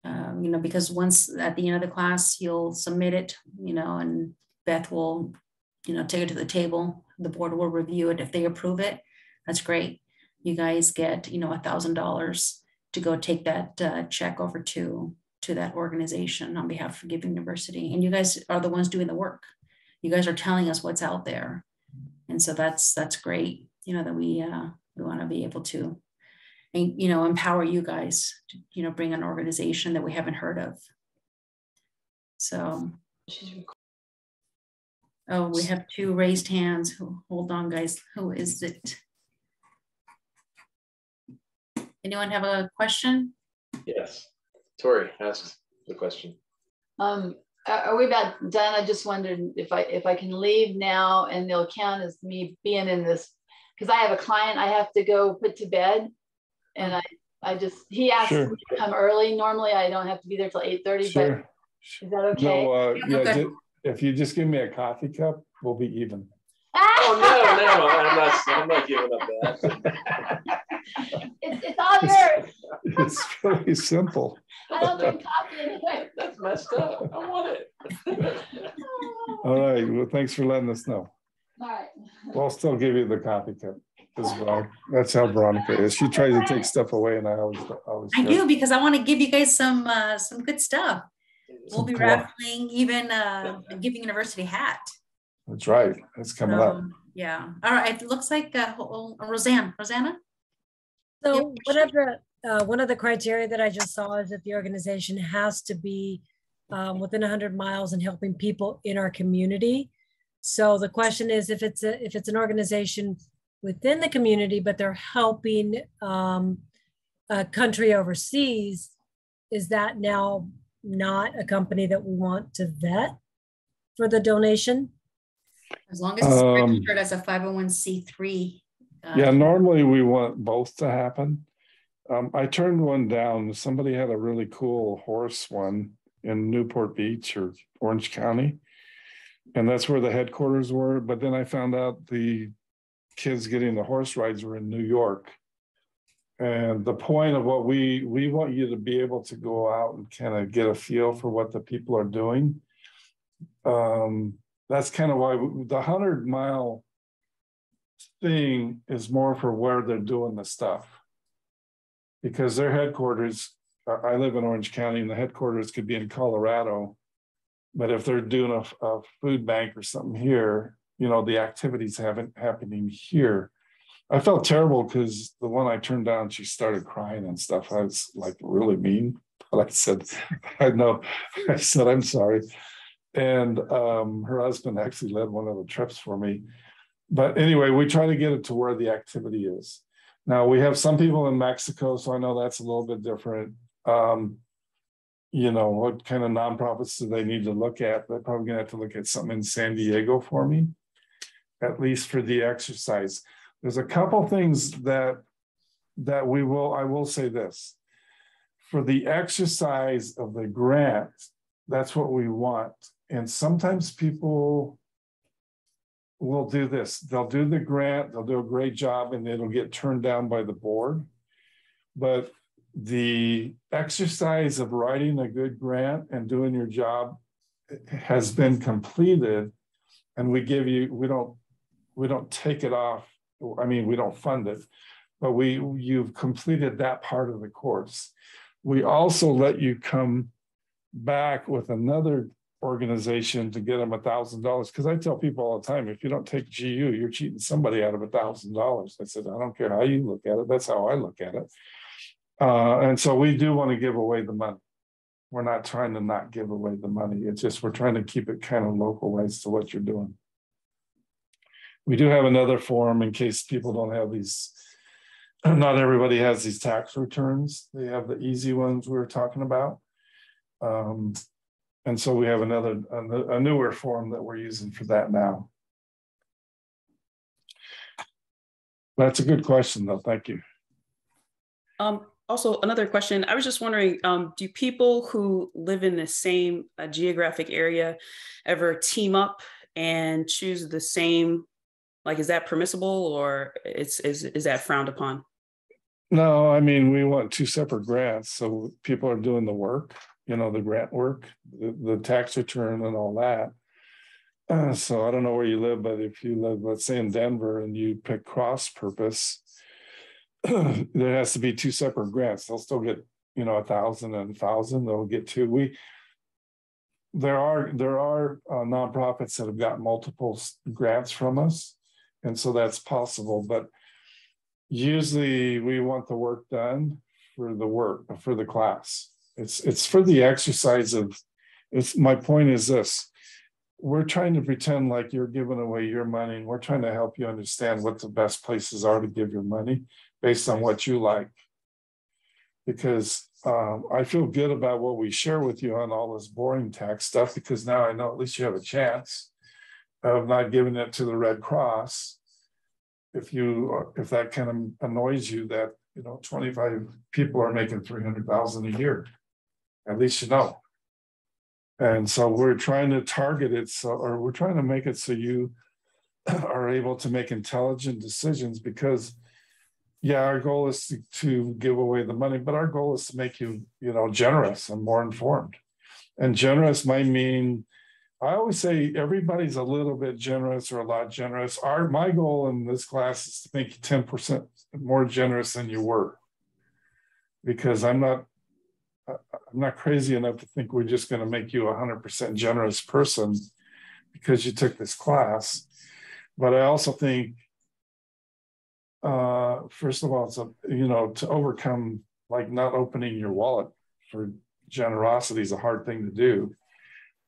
because once at the end of the class, you'll submit it, and Beth will, take it to the table. The board will review it. If they approve it, that's great. You guys get, $1,000 to go take that check over to that organization on behalf of Giving University. And you guys are the ones doing the work. You guys are telling us what's out there. And so that's great, that we want to be able to, empower you guys to, bring an organization that we haven't heard of. So, oh, we have 2 raised hands. Hold on, guys. Who is it? Anyone have a question? Yes. Tori asks the question. Are we about done? I just wondered if I can leave now and they'll count as me being in this, because I have a client I have to go put to bed, and he asked me to come early. Normally I don't have to be there till 8:30, but is that okay? No, if you just give me a coffee cup, we'll be even. Oh no, I'm not giving up that. It's all yours. It's really simple. I don't drink coffee anyway. That's messed up. I want it. All right. Well, thanks for letting us know. All right. We'll still give you the coffee cup as well. That's how Veronica is. She tries to take stuff away, and I always. I do, because I want to give you guys some good stuff. We'll be raffling even a Giving University hat. That's right. It's coming up. Yeah. All right. It looks like Rosanna. So one of the criteria that I just saw is that the organization has to be within 100 miles and helping people in our community. So the question is, if it's an organization within the community, but they're helping a country overseas, is that now not a company that we want to vet for the donation? As long as it's registered as a 501c3. Yeah, normally we want both to happen. I turned one down. Somebody had a really cool horse one in Newport Beach or Orange County, and that's where the headquarters were. But then I found out the kids getting the horse rides were in New York. And the point of what we want you to be able to go out and kind of get a feel for what the people are doing. That's kind of why the 100-mile thing is more for where they're doing the stuff. Because their headquarters, I live in Orange County, and the headquarters could be in Colorado. But if they're doing a food bank or something here, the activities happening here. I felt terrible because the one I turned down, she started crying and stuff. I was like really mean, but I said, I said, I'm sorry. And her husband actually led one of the trips for me. But anyway, we try to get it to where the activity is. Now, we have some people in Mexico, so I know that's a little bit different. What kind of nonprofits do they need to look at? They're probably going to have to look at something in San Diego for me, at least for the exercise. There's a couple things that I will say this. For the exercise of the grant, that's what we want. And sometimes people will do this. They'll do the grant, they'll do a great job, and it'll get turned down by the board. But the exercise of writing a good grant and doing your job has been completed, and we don't take it off. I mean, we don't fund it, but you've completed that part of the course. We also let you come back with another organization to get them $1,000, because I tell people all the time, if you don't take GU, you're cheating somebody out of $1,000. I said, I don't care how you look at it. That's how I look at it. And so we do want to give away the money. We're not trying to not give away the money. It's just we're trying to keep it kind of localized to what you're doing. We do have another form in case people don't have these, not everybody has these tax returns. They have the easy ones we were talking about. And so we have a newer form that we're using for that now. That's a good question though, thank you. Also, another question, I was just wondering, do people who live in the same geographic area ever team up and choose the same, like, is that permissible or is that frowned upon? No, I mean, we want two separate grants. So people are doing the work, you know, the grant work, the tax return and all that. So I don't know where you live, but if you live, let's say in Denver and you pick cross purpose, there has to be two separate grants. They'll still get, you know, 1,000 and 1,000. They'll get two. There are nonprofits that have got multiple grants from us, and so that's possible. But usually, we want the work done for the class. It's for the exercise of. My point is this: we're trying to pretend like you're giving away your money, and we're trying to help you understand what the best places are to give your money based on what you like. Because I feel good about what we share with you on all this boring tax stuff, because now I know at least you have a chance of not giving it to the Red Cross. If that kind of annoys you that, you know, 25 people are making $300,000 a year, at least you know. And so we're trying to target it, or we're trying to make it so you are able to make intelligent decisions, because yeah, our goal is to give away the money, but our goal is to make you, you know, generous and more informed. And generous might mean, I always say everybody's a little bit generous or a lot generous. My goal in this class is to make you 10% more generous than you were, because I'm not crazy enough to think we're just going to make you a 100% generous person because you took this class. But I also think, first of all, it's to overcome, like, not opening your wallet for generosity is a hard thing to do.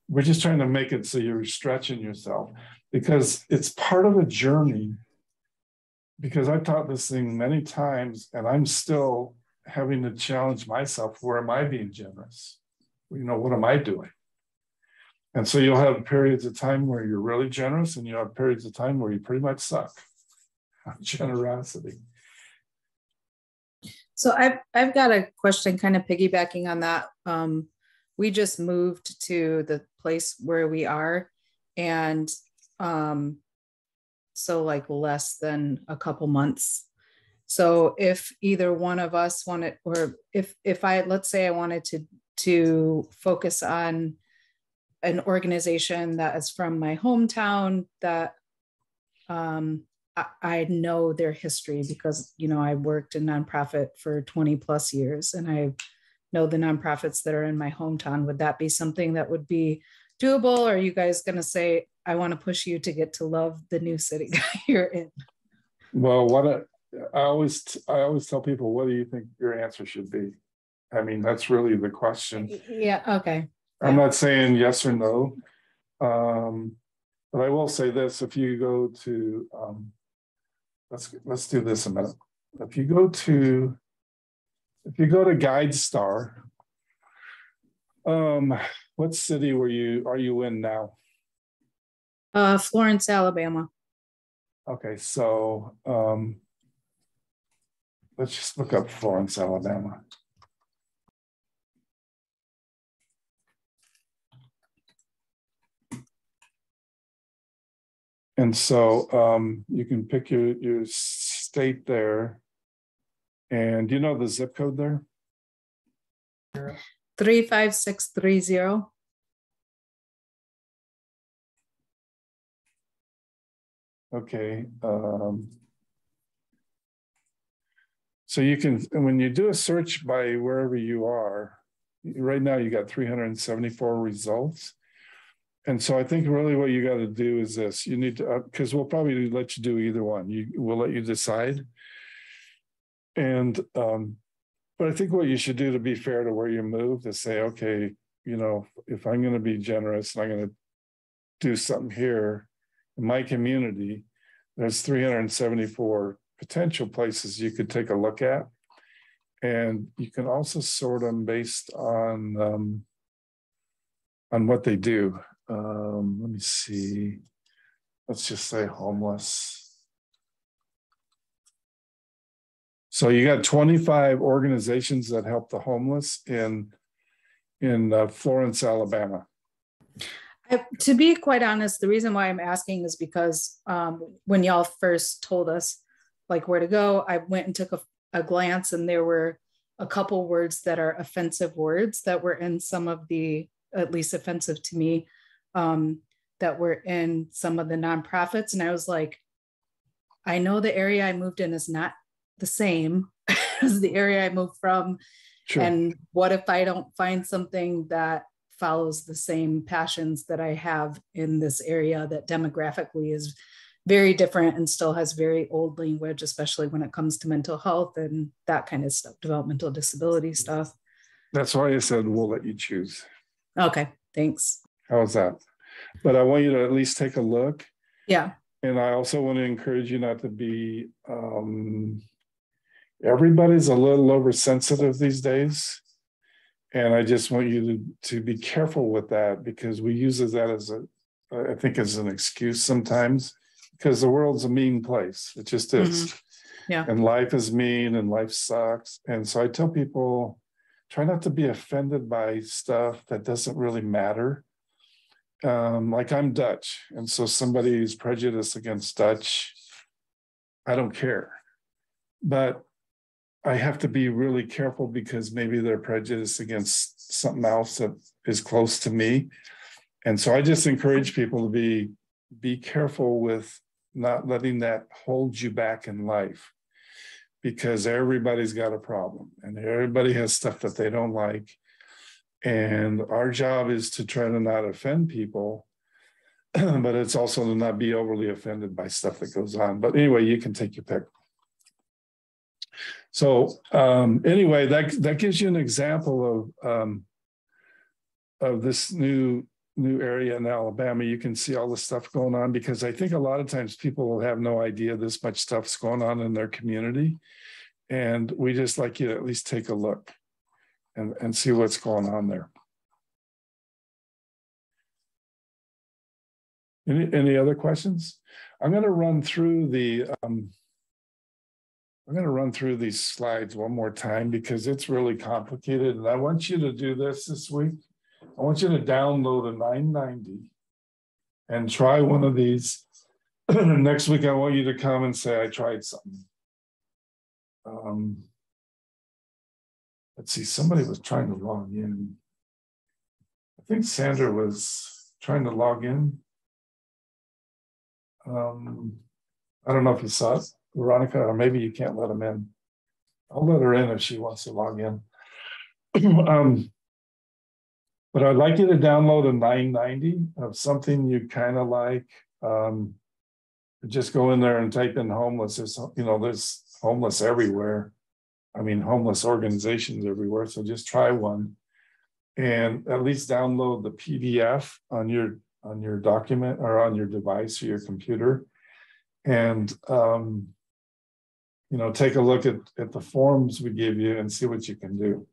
We're just trying to make it so you're stretching yourself, because it's part of a journey. Because I've taught this thing many times and I'm still having to challenge myself. Where am I being generous? You know, what am I doing? And so you'll have periods of time where you're really generous, and you'll have periods of time where you pretty much suck on generosity. So I've got a question kind of piggybacking on that. We just moved to the place where we are, and so like less than a couple months. So if either one of us wanted, or if let's say I wanted to focus on an organization that is from my hometown, that I know their history, because, you know, I worked in nonprofit for 20 plus years, and I know the nonprofits that are in my hometown. Would that be something that would be doable? Or are you guys going to say, I want to push you to get to love the new city you're in? Well, I always tell people, what do you think your answer should be? I mean, that's really the question. Yeah. Okay. I'm not saying yes or no, but I will say this: if you go to, let's do this a minute. If you go to GuideStar, what city are you in now? Florence, Alabama. Okay, so let's just look up Florence, Alabama. And so you can pick your state there. And do you know the zip code there? 35630. Okay. So you can, when you do a search by wherever you are, right now you got 374 results. And so I think really what you got to do is this: you need to, because we'll probably let you do either one. We'll let you decide. And, but I think what you should do, to be fair to where you moved, is say, okay, you know, if I'm going to be generous and I'm going to do something here in my community, there's 374 potential places you could take a look at. And you can also sort them based on what they do. Let me see. Let's just say homeless. So you got 25 organizations that help the homeless in Florence, Alabama. To be quite honest, the reason why I'm asking is because when y'all first told us like where to go, I went and took a glance, and there were a couple words that are offensive words that were in some of the, at least offensive to me, that were in some of the nonprofits. And I was like, I know the area I moved in is not the same as the area I moved from. Sure. And what if I don't find something that follows the same passions that I have in this area that demographically is very different and still has very old language, especially when it comes to mental health and that kind of stuff, developmental disability stuff. That's why I said we'll let you choose. Okay, thanks. How's that? But I want you to at least take a look. Yeah. And I also want to encourage you not to be, everybody's a little oversensitive these days. And I just want you to be careful with that, because we use that as I think as an excuse sometimes, because the world's a mean place. It just is. Mm-hmm. Yeah. And life is mean and life sucks. And so I tell people, try not to be offended by stuff that doesn't really matter. Like I'm Dutch. And so somebody's prejudiced against Dutch, I don't care. But I have to be really careful because maybe they're prejudiced against something else that is close to me. And so I just encourage people to be careful with not letting that hold you back in life, because everybody's got a problem and everybody has stuff that they don't like. And our job is to try to not offend people, but it's also to not be overly offended by stuff that goes on. But anyway, you can take your pick. So anyway, that gives you an example of this new area in Alabama. You can see all the stuff going on, because I think a lot of times people will have no idea this much stuff's going on in their community. And we just like you to at least take a look and see what's going on there. Any other questions? I'm going to run through these slides one more time, because it's really complicated. And I want you to do this week. I want you to download a 990 and try one of these. Next week, I want you to come and say, I tried something. Let's see, somebody was trying to log in. I think Sandra was trying to log in. I don't know if you saw it, Veronica, or maybe you can't let them in. I'll let her in if she wants to log in. But I'd like you to download a 990 of something you kind of like. Just go in there and type in homeless. There's homeless everywhere. I mean, homeless organizations everywhere. So just try one, and at least download the PDF on your document or on your device or your computer, and take a look at the forms we give you and see what you can do.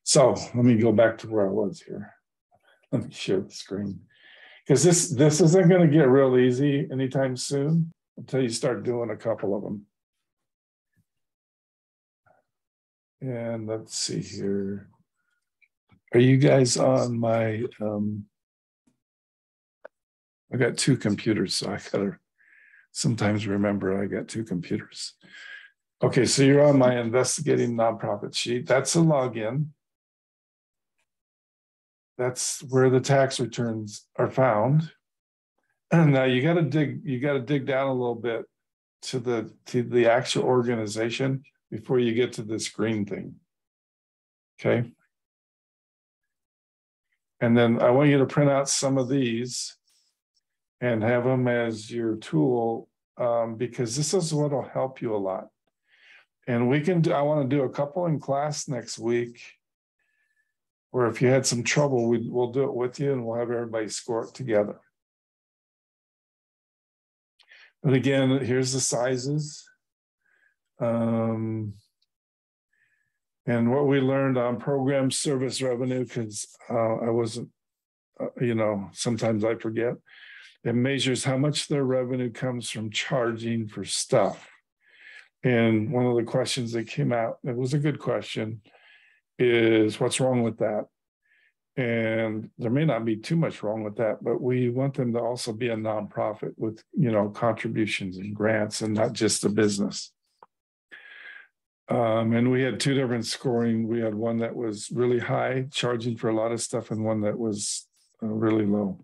So let me go back to where I was here. Let me share the screen, because this isn't going to get real easy anytime soon until you start doing a couple of them. And let's see here. Are you guys on my, I got two computers, so I gotta sometimes remember I got two computers. Okay, so you're on my investigating nonprofit sheet. That's a login. That's where the tax returns are found. And now you gotta dig down a little bit to the actual organization before you get to this green thing. Okay. And then I want you to print out some of these and have them as your tool, because this is what will help you a lot. And I want to do a couple in class next week, where if you had some trouble, we'll do it with you and we'll have everybody score it together. But again, here's the sizes. And what we learned on program service revenue, because I wasn't, sometimes I forget, it measures how much their revenue comes from charging for stuff. And one of the questions that came out, it was a good question, is what's wrong with that? And there may not be too much wrong with that, but we want them to also be a nonprofit with, contributions and grants and not just a business. And we had two different scoring. We had one that was really high, charging for a lot of stuff, and one that was really low.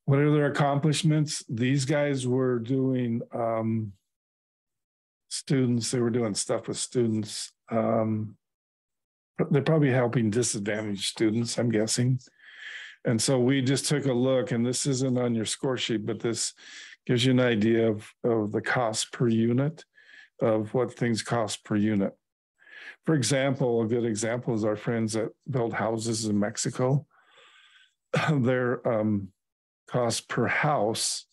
What are their accomplishments? These guys were doing students. They were doing stuff with students. They're probably helping disadvantaged students, I'm guessing. And so we just took a look, and this isn't on your score sheet, but this gives you an idea of the cost per unit, of what things cost per unit. For example, a good example is our friends that build houses in Mexico. Their cost per house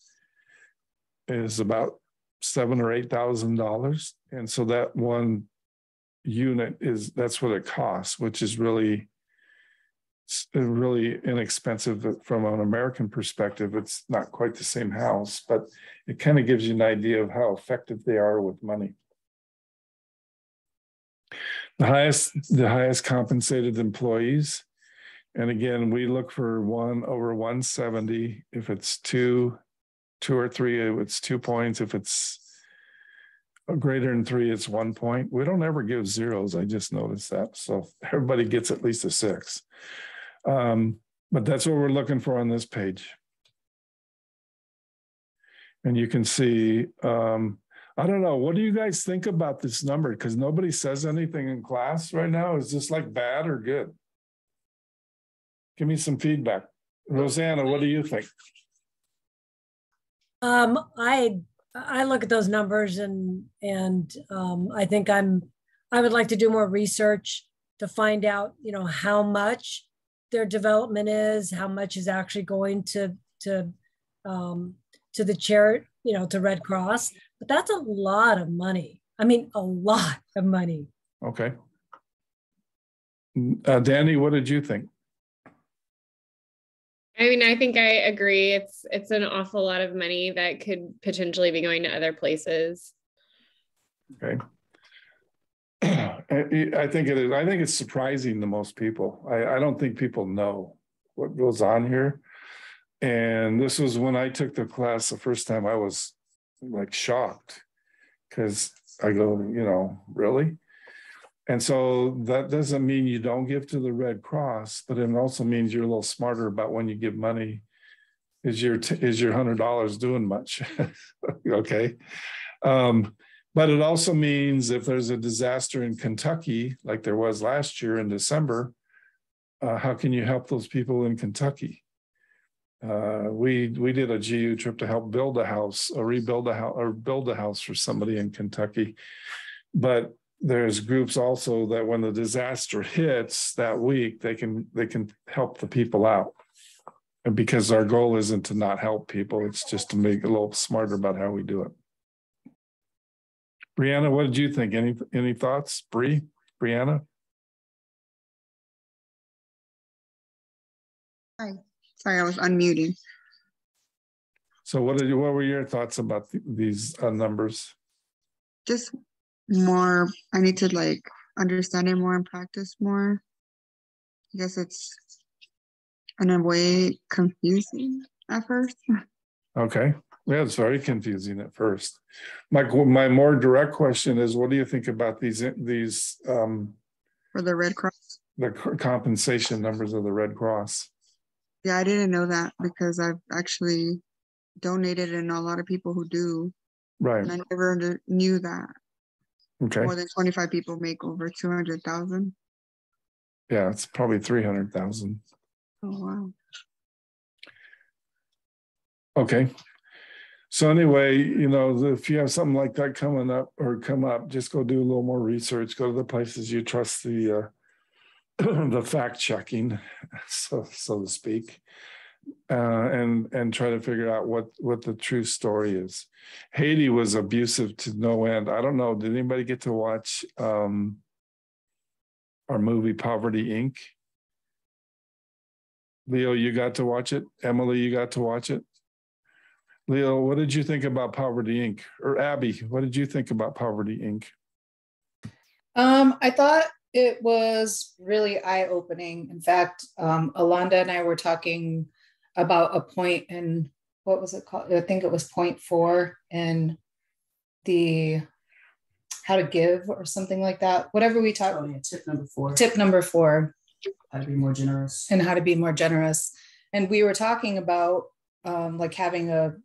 is about $7,000 or $8,000, and so that one unit that's what it costs, which is really inexpensive from an American perspective. It's not quite the same house, but it kind of gives you an idea of how effective they are with money. The highest compensated employees. And again, we look for 1 over 170. If it's two or three, it's 2 points. If it's greater than 3, it's 1 point. We don't ever give zeros. I just noticed that. So everybody gets at least a 6. But that's what we're looking for on this page. And you can see, I don't know, what do you guys think about this number? Because nobody says anything in class right now. Is this like bad or good? Give me some feedback. Rosanna, what do you think? I look at those numbers and I think I would like to do more research to find out, how much their development is, how much is actually going to the charity, to Red Cross. But that's a lot of money. I mean, a lot of money. Okay. Danny, what did you think? I mean, I think I agree. It's an awful lot of money that could potentially be going to other places. Okay. I think it is. I think it's surprising to most people. I don't think people know what goes on here. And this was when I took the class the first time. I was like shocked because I go, really? And so that doesn't mean you don't give to the Red Cross, but it also means you're a little smarter about when you give money. Is your $100 doing much? Okay. But it also means if there's a disaster in Kentucky, like there was last year in December, how can you help those people in Kentucky? We did a GU trip to help build a house, rebuild a house, or build a house for somebody in Kentucky. But there's groups also that when the disaster hits that week, they can help the people out. And because our goal isn't to not help people, it's just to make a little smarter about how we do it. Brianna, what did you think? Any thoughts? Brianna? Hi. Sorry, I was unmuting. So what were your thoughts about these numbers? Just more, I need to understand it more and practice more. I guess it's in a way confusing at first. Okay. Yeah, it's very confusing at first. My more direct question is, what do you think about these for the Red Cross? The compensation numbers of the Red Cross. Yeah, I didn't know that because I've actually donated and know a lot of people who do. Right. And I never knew that. Okay. More than 25 people make over 200,000. Yeah, it's probably 300,000. Oh, wow. Okay. So anyway, if you have something like that come up, just go do a little more research. Go to the places you trust the fact checking, so to speak. and try to figure out what the true story is. Haiti was abusive to no end. I don't know. Did anybody get to watch our movie Poverty Inc.? Leo, you got to watch it. Emily, you got to watch it. Leo, what did you think about Poverty Inc.? Or Abby, what did you think about Poverty Inc.? I thought it was really eye-opening. In fact, Alonda and I were talking about a point in, what was it called? I think it was point 4 in the how to give or something like that. Whatever we talked about. Yeah, tip number 4. Tip number 4. How to be more generous. And how to be more generous. And we were talking about like having a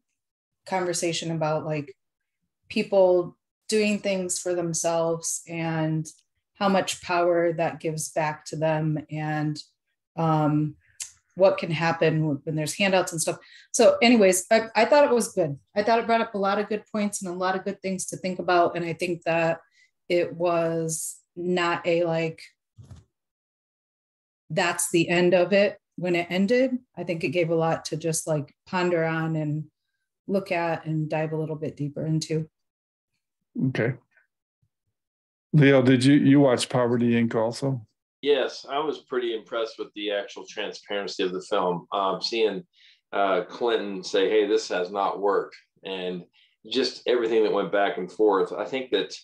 conversation about like people doing things for themselves and how much power that gives back to them, and what can happen when there's handouts and stuff. So anyways, I thought it was good. I thought it brought up a lot of good points and a lot of good things to think about. And I think that it was not a like, that's the end of it when it ended. I think it gave a lot to just like ponder on and look at and dive a little bit deeper into. Okay. Leo, did you watch Poverty Inc. also? Yes, I was pretty impressed with the actual transparency of the film. Seeing Clinton say, hey, this has not worked, and just everything that went back and forth. I think that,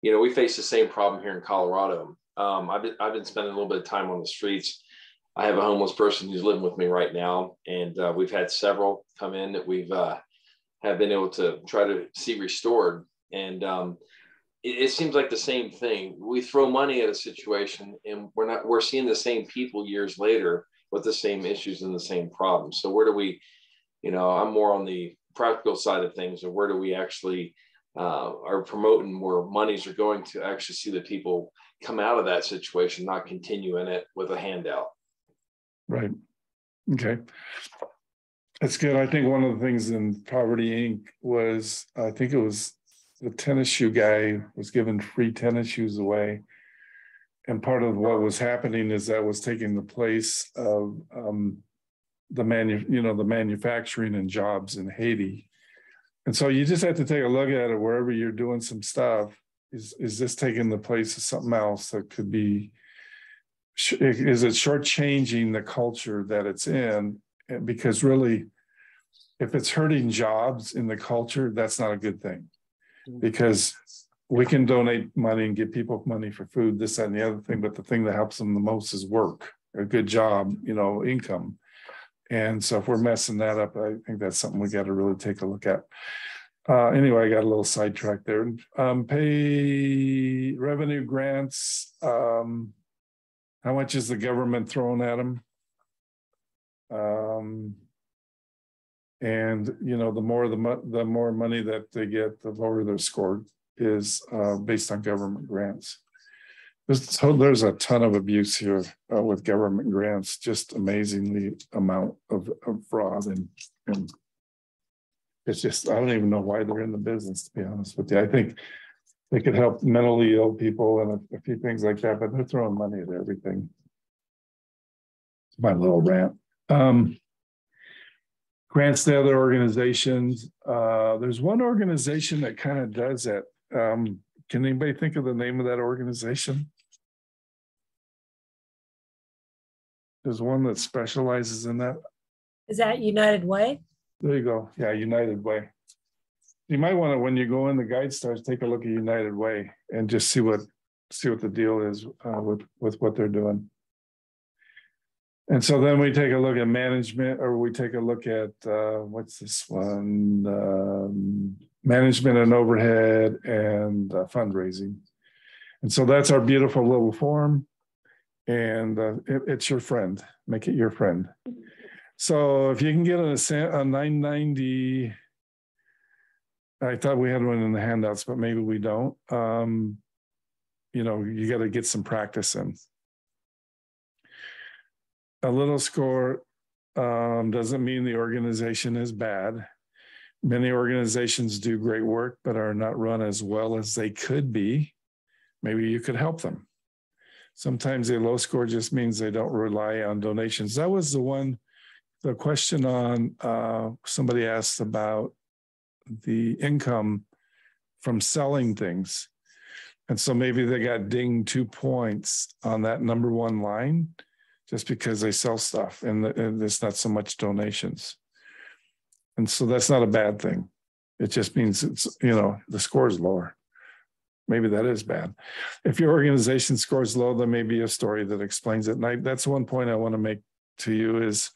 you know, we face the same problem here in Colorado. I've been spending a little bit of time on the streets. I have a homeless person who's living with me right now, and we've had several come in that we've have been able to try to see restored. And it seems like the same thing. We throw money at a situation, and we're seeing the same people years later with the same issues and the same problems. So where do we, you know, I'm more on the practical side of things, and where do we actually are promoting where monies are going to actually see the people come out of that situation, not continue in it with a handout. Right. Okay. That's good. I think one of the things in Poverty Inc. was, I think it was the tennis shoe guy was giving free tennis shoes away. And part of what was happening is that was taking the place of the manufacturing and jobs in Haiti. And so you just have to take a look at it wherever you're doing some stuff. Is this taking the place of something else that could be, is it shortchanging the culture that it's in? Because really, if it's hurting jobs in the culture, that's not a good thing. Because we can donate money and give people money for food, this, that, and the other thing, but the thing that helps them the most is work, a good job, you know, income. And so if we're messing that up, I think that's something we got to really take a look at. Anyway, I got a little sidetracked there. Pay revenue grants. How much is the government throwing at them? And you know, the more money that they get, the lower their score is based on government grants. There's a ton of abuse here with government grants, just amazingly amount of fraud, and it's just, I don't even know why they're in the business, to be honest with you. I think they could help mentally ill people and a few things like that, but they're throwing money at everything. It's my little rant. Grants to other organizations. There's one organization that kind of does that. Can anybody think of the name of that organization? There's one that specializes in that. Is that United Way? There you go. Yeah, United Way. You might want to, when you go in the guide stars, take a look at United Way and just see what the deal is with what they're doing. And so then we take a look at management, or we take a look at what's this one? Management and overhead and fundraising. And so that's our beautiful little form. And it's your friend. Make it your friend. So if you can get a 990, I thought we had one in the handouts, but maybe we don't. You know, you got to get some practice in. A little score doesn't mean the organization is bad. Many organizations do great work, but are not run as well as they could be. Maybe you could help them. Sometimes a low score just means they don't rely on donations. That was the one the question on somebody asked about the income from selling things. And so maybe they got dinged 2 points on that number one line just because they sell stuff and there's not so much donations. And so that's not a bad thing. It just means it's, you know, the score is lower. Maybe that is bad. If your organization scores low, there may be a story that explains it. And that's one point I want to make to you is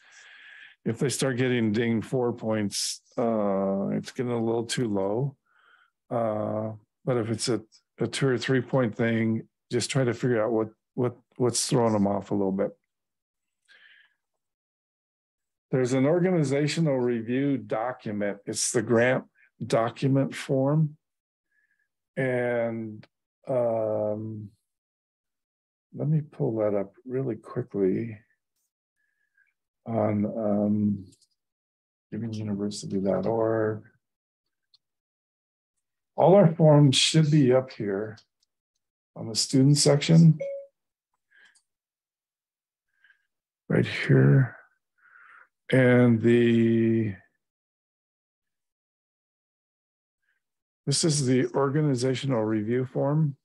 if they start getting dinged 4 points, it's getting a little too low. But if it's a 2 or 3 point thing, just try to figure out what's throwing them off a little bit. There's an organizational review document. It's the grant document form. And let me pull that up really quickly on givinguniversity.org. All our forms should be up here on the student section. Right here. And this is the organizational review form.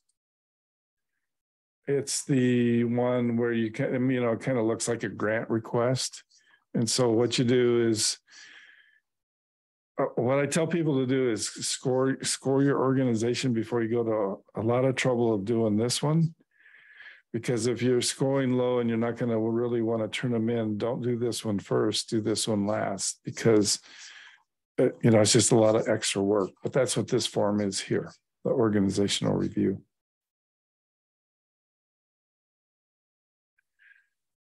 It's the one where you can, you know, it kind of looks like a grant request. And so what you do is, what I tell people to do is score your organization before you go to a lot of trouble of doing this one. Because if you're scoring low and you're not going to really want to turn them in, don't do this one first, do this one last, because you know, it's just a lot of extra work. But that's what this form is here, the organizational review.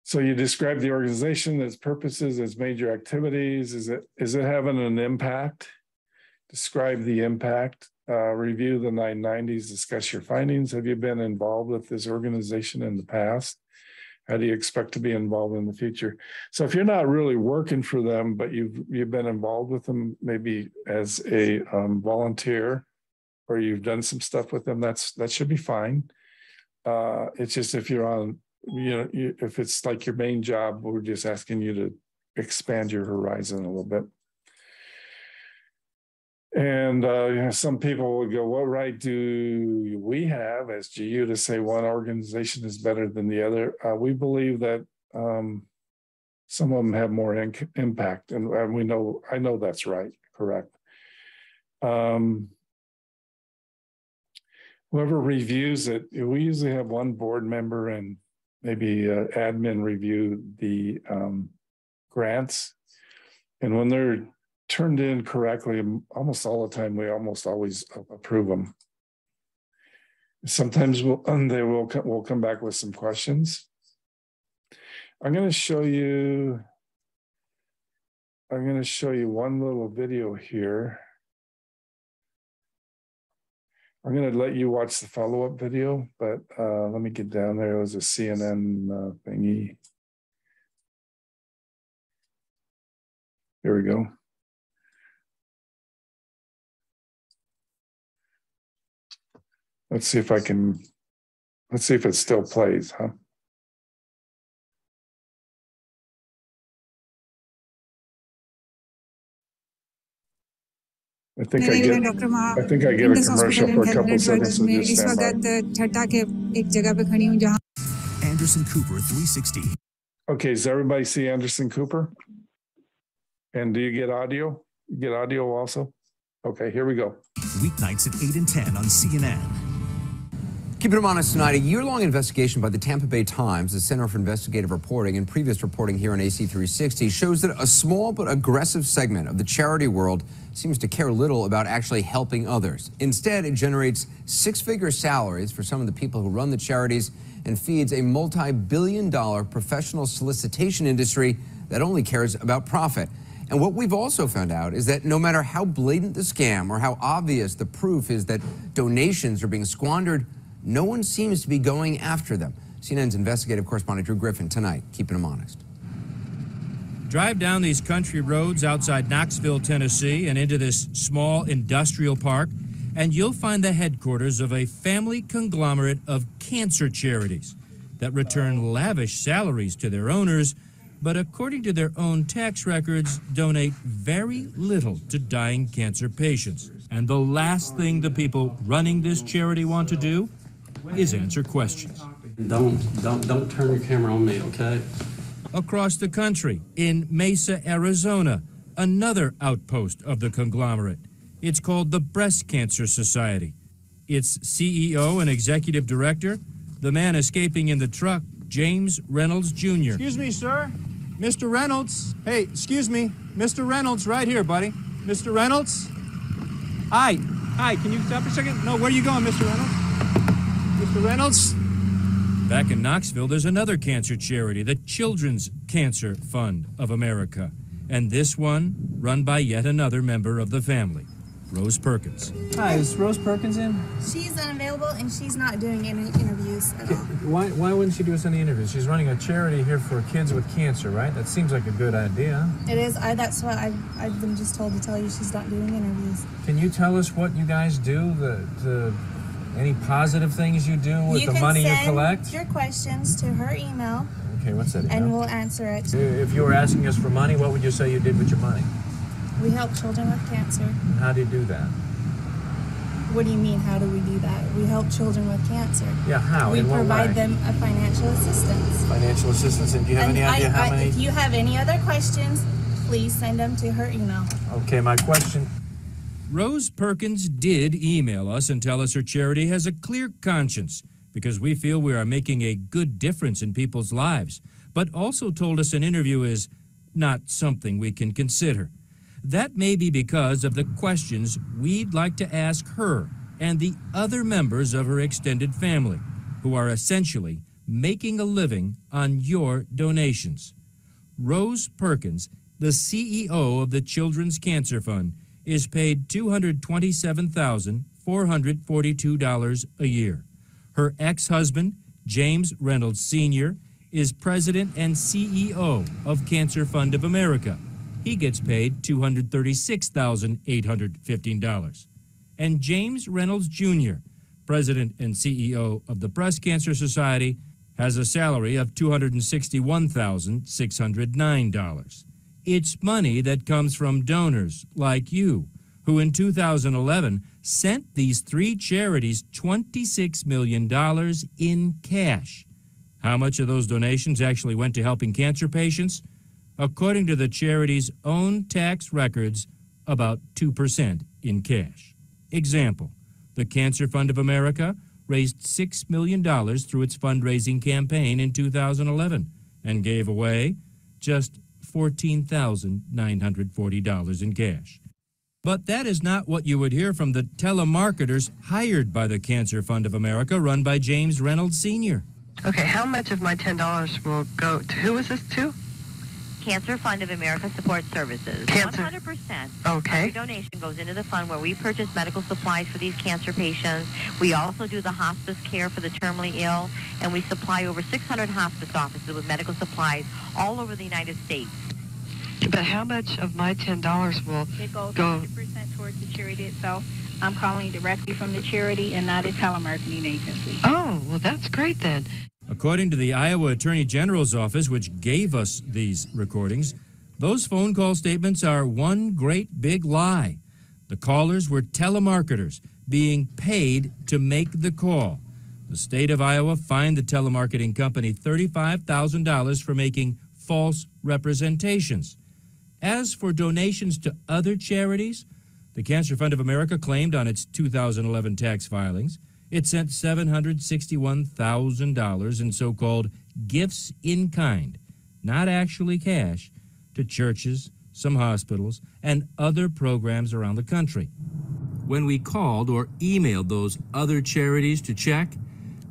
So you describe the organization, its purposes, its major activities. Is it having an impact? Describe the impact. Review the 990s, discuss your findings. Have you been involved with this organization in the past? How do you expect to be involved in the future? So if you're not really working for them, but you've been involved with them, maybe as a volunteer, or you've done some stuff with them, that should be fine. It's just if you're on, you know, if it's like your main job, we're just asking you to expand your horizon a little bit. And you know, some people would go, what right do we have as GU to say one organization is better than the other? We believe that some of them have more impact, and I know that's right, correct. Whoever reviews it, we usually have one board member and maybe admin review the grants. And when they're turned in correctly, almost all the time, we almost always approve them. Sometimes we'll come back with some questions. I'm going to show you one little video here. I'm going to let you watch the follow-up video, but let me get down there. It was a CNN thingy. Here we go. Let's see if it still plays, huh? I think I get a commercial for a couple seconds. So just stand by. Anderson Cooper 360. Okay, does everybody see Anderson Cooper? And do you get audio? You get audio also? Okay, here we go. Weeknights at 8 and 10 on CNN. Keeping them honest tonight, a year-long investigation by the Tampa Bay Times, the Center for Investigative Reporting, and previous reporting here on AC 360 shows that a small but aggressive segment of the charity world seems to care little about actually helping others. Instead, it generates six-figure salaries for some of the people who run the charities and feeds a multi-billion-dollar professional solicitation industry that only cares about profit. And what we've also found out is that no matter how blatant the scam or how obvious the proof is that donations are being squandered, no one seems to be going after them. CNN's investigative correspondent Drew Griffin tonight, keeping them honest. Drive down these country roads outside Knoxville, Tennessee, and into this small industrial park, and you'll find the headquarters of a family conglomerate of cancer charities that return lavish salaries to their owners but according to their own tax records, donate very little to dying cancer patients. And the last thing the people running this charity want to do is answer questions. Don't turn your camera on me, okay? Across the country, in Mesa, Arizona, another outpost of the conglomerate. It's called the Breast Cancer Society. Its CEO and executive director, the man escaping in the truck, James Reynolds Jr. Excuse me, sir. Mr. Reynolds. Hey, excuse me. Mr. Reynolds, right here, buddy. Mr. Reynolds? Hi. Hi, can you stop for a second? No, where are you going, Mr. Reynolds? Mr. Reynolds? Back in Knoxville, there's another cancer charity, the Children's Cancer Fund of America. And this one run by yet another member of the family, Rose Perkins. Hi, is Rose Perkins in? She's unavailable and she's not doing any interviews at all. Why wouldn't she do us any interviews? She's running a charity here for kids with cancer, right? That seems like a good idea. It is. That's what I've been just told to tell you she's not doing interviews. Can you tell us what you guys do? Any positive things you do with the money you collect? You can send your questions to her email. Okay, what's that email? And we'll answer it. If you were asking us for money, what would you say you did with your money? We help children with cancer. How do you do that? What do you mean, how do we do that? We help children with cancer. Yeah, how? We In what provide way? them a financial assistance. Financial assistance, and do you have any idea how many? If you have any other questions, please send them to her email. Okay, my question. Rose Perkins did email us and tell us her charity has a clear conscience because we feel we are making a good difference in people's lives, but also told us an interview is not something we can consider. That may be because of the questions we'd like to ask her and the other members of her extended family, who are essentially making a living on your donations. Rose Perkins, the CEO of the Children's Cancer Fund, is paid $227,442 a year. Her ex-husband, James Reynolds Sr., is president and CEO of Cancer Fund of America. He gets paid $236,815. And James Reynolds Jr., president and CEO of the Breast Cancer Society, has a salary of $261,609. It's money that comes from donors like you, who in 2011 sent these three charities $26 million in cash. How much of those donations actually went to helping cancer patients? According to the charity's own tax records, about 2% in cash. Example, the Cancer Fund of America raised $6 million through its fundraising campaign in 2011 and gave away just $14,940 in cash. But that is not what you would hear from the telemarketers hired by the Cancer Fund of America, run by James Reynolds Sr. Okay, how much of my $10 will go to, who is this to? Cancer Fund of America Support Services. Cancer. 100% Okay. of your donation goes into the fund where we purchase medical supplies for these cancer patients. We also do the hospice care for the terminally ill, and we supply over 600 hospice offices with medical supplies all over the United States. But how much of my $10 will It goes go? 100% towards the charity itself. I'm calling directly from the charity and not a telemarketing agency. Oh, well, that's great then. According to the Iowa Attorney General's office, which gave us these recordings, those phone call statements are one great big lie. The callers were telemarketers being paid to make the call. The state of Iowa fined the telemarketing company $35,000 for making false representations. As for donations to other charities, the Cancer Fund of America claimed on its 2011 tax filings it sent $761,000 in so-called gifts in kind, not actually cash, to churches, some hospitals, and other programs around the country. When we called or emailed those other charities to check,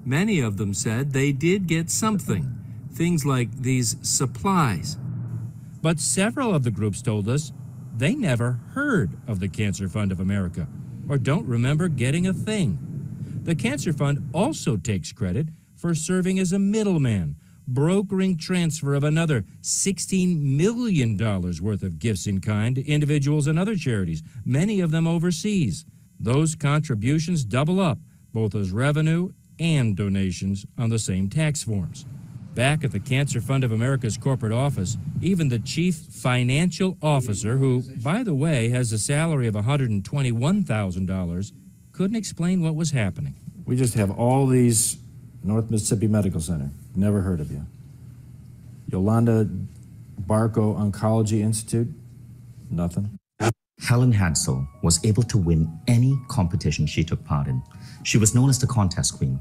many of them said they did get something, things like these supplies. But several of the groups told us they never heard of the Cancer Fund of America or don't remember getting a thing. The Cancer Fund also takes credit for serving as a middleman, brokering transfer of another $16 million worth of gifts in kind to individuals and other charities, many of them overseas. Those contributions double up, both as revenue and donations on the same tax forms. back at the Cancer Fund of America's corporate office, even the chief financial officer, who, by the way, has a salary of $121,000, couldn't explain what was happening. We just have all these, North Mississippi Medical Center, never heard of you. Yolanda Barco Oncology Institute, nothing. Helen Hadsell was able to win any competition she took part in. She was known as the contest queen.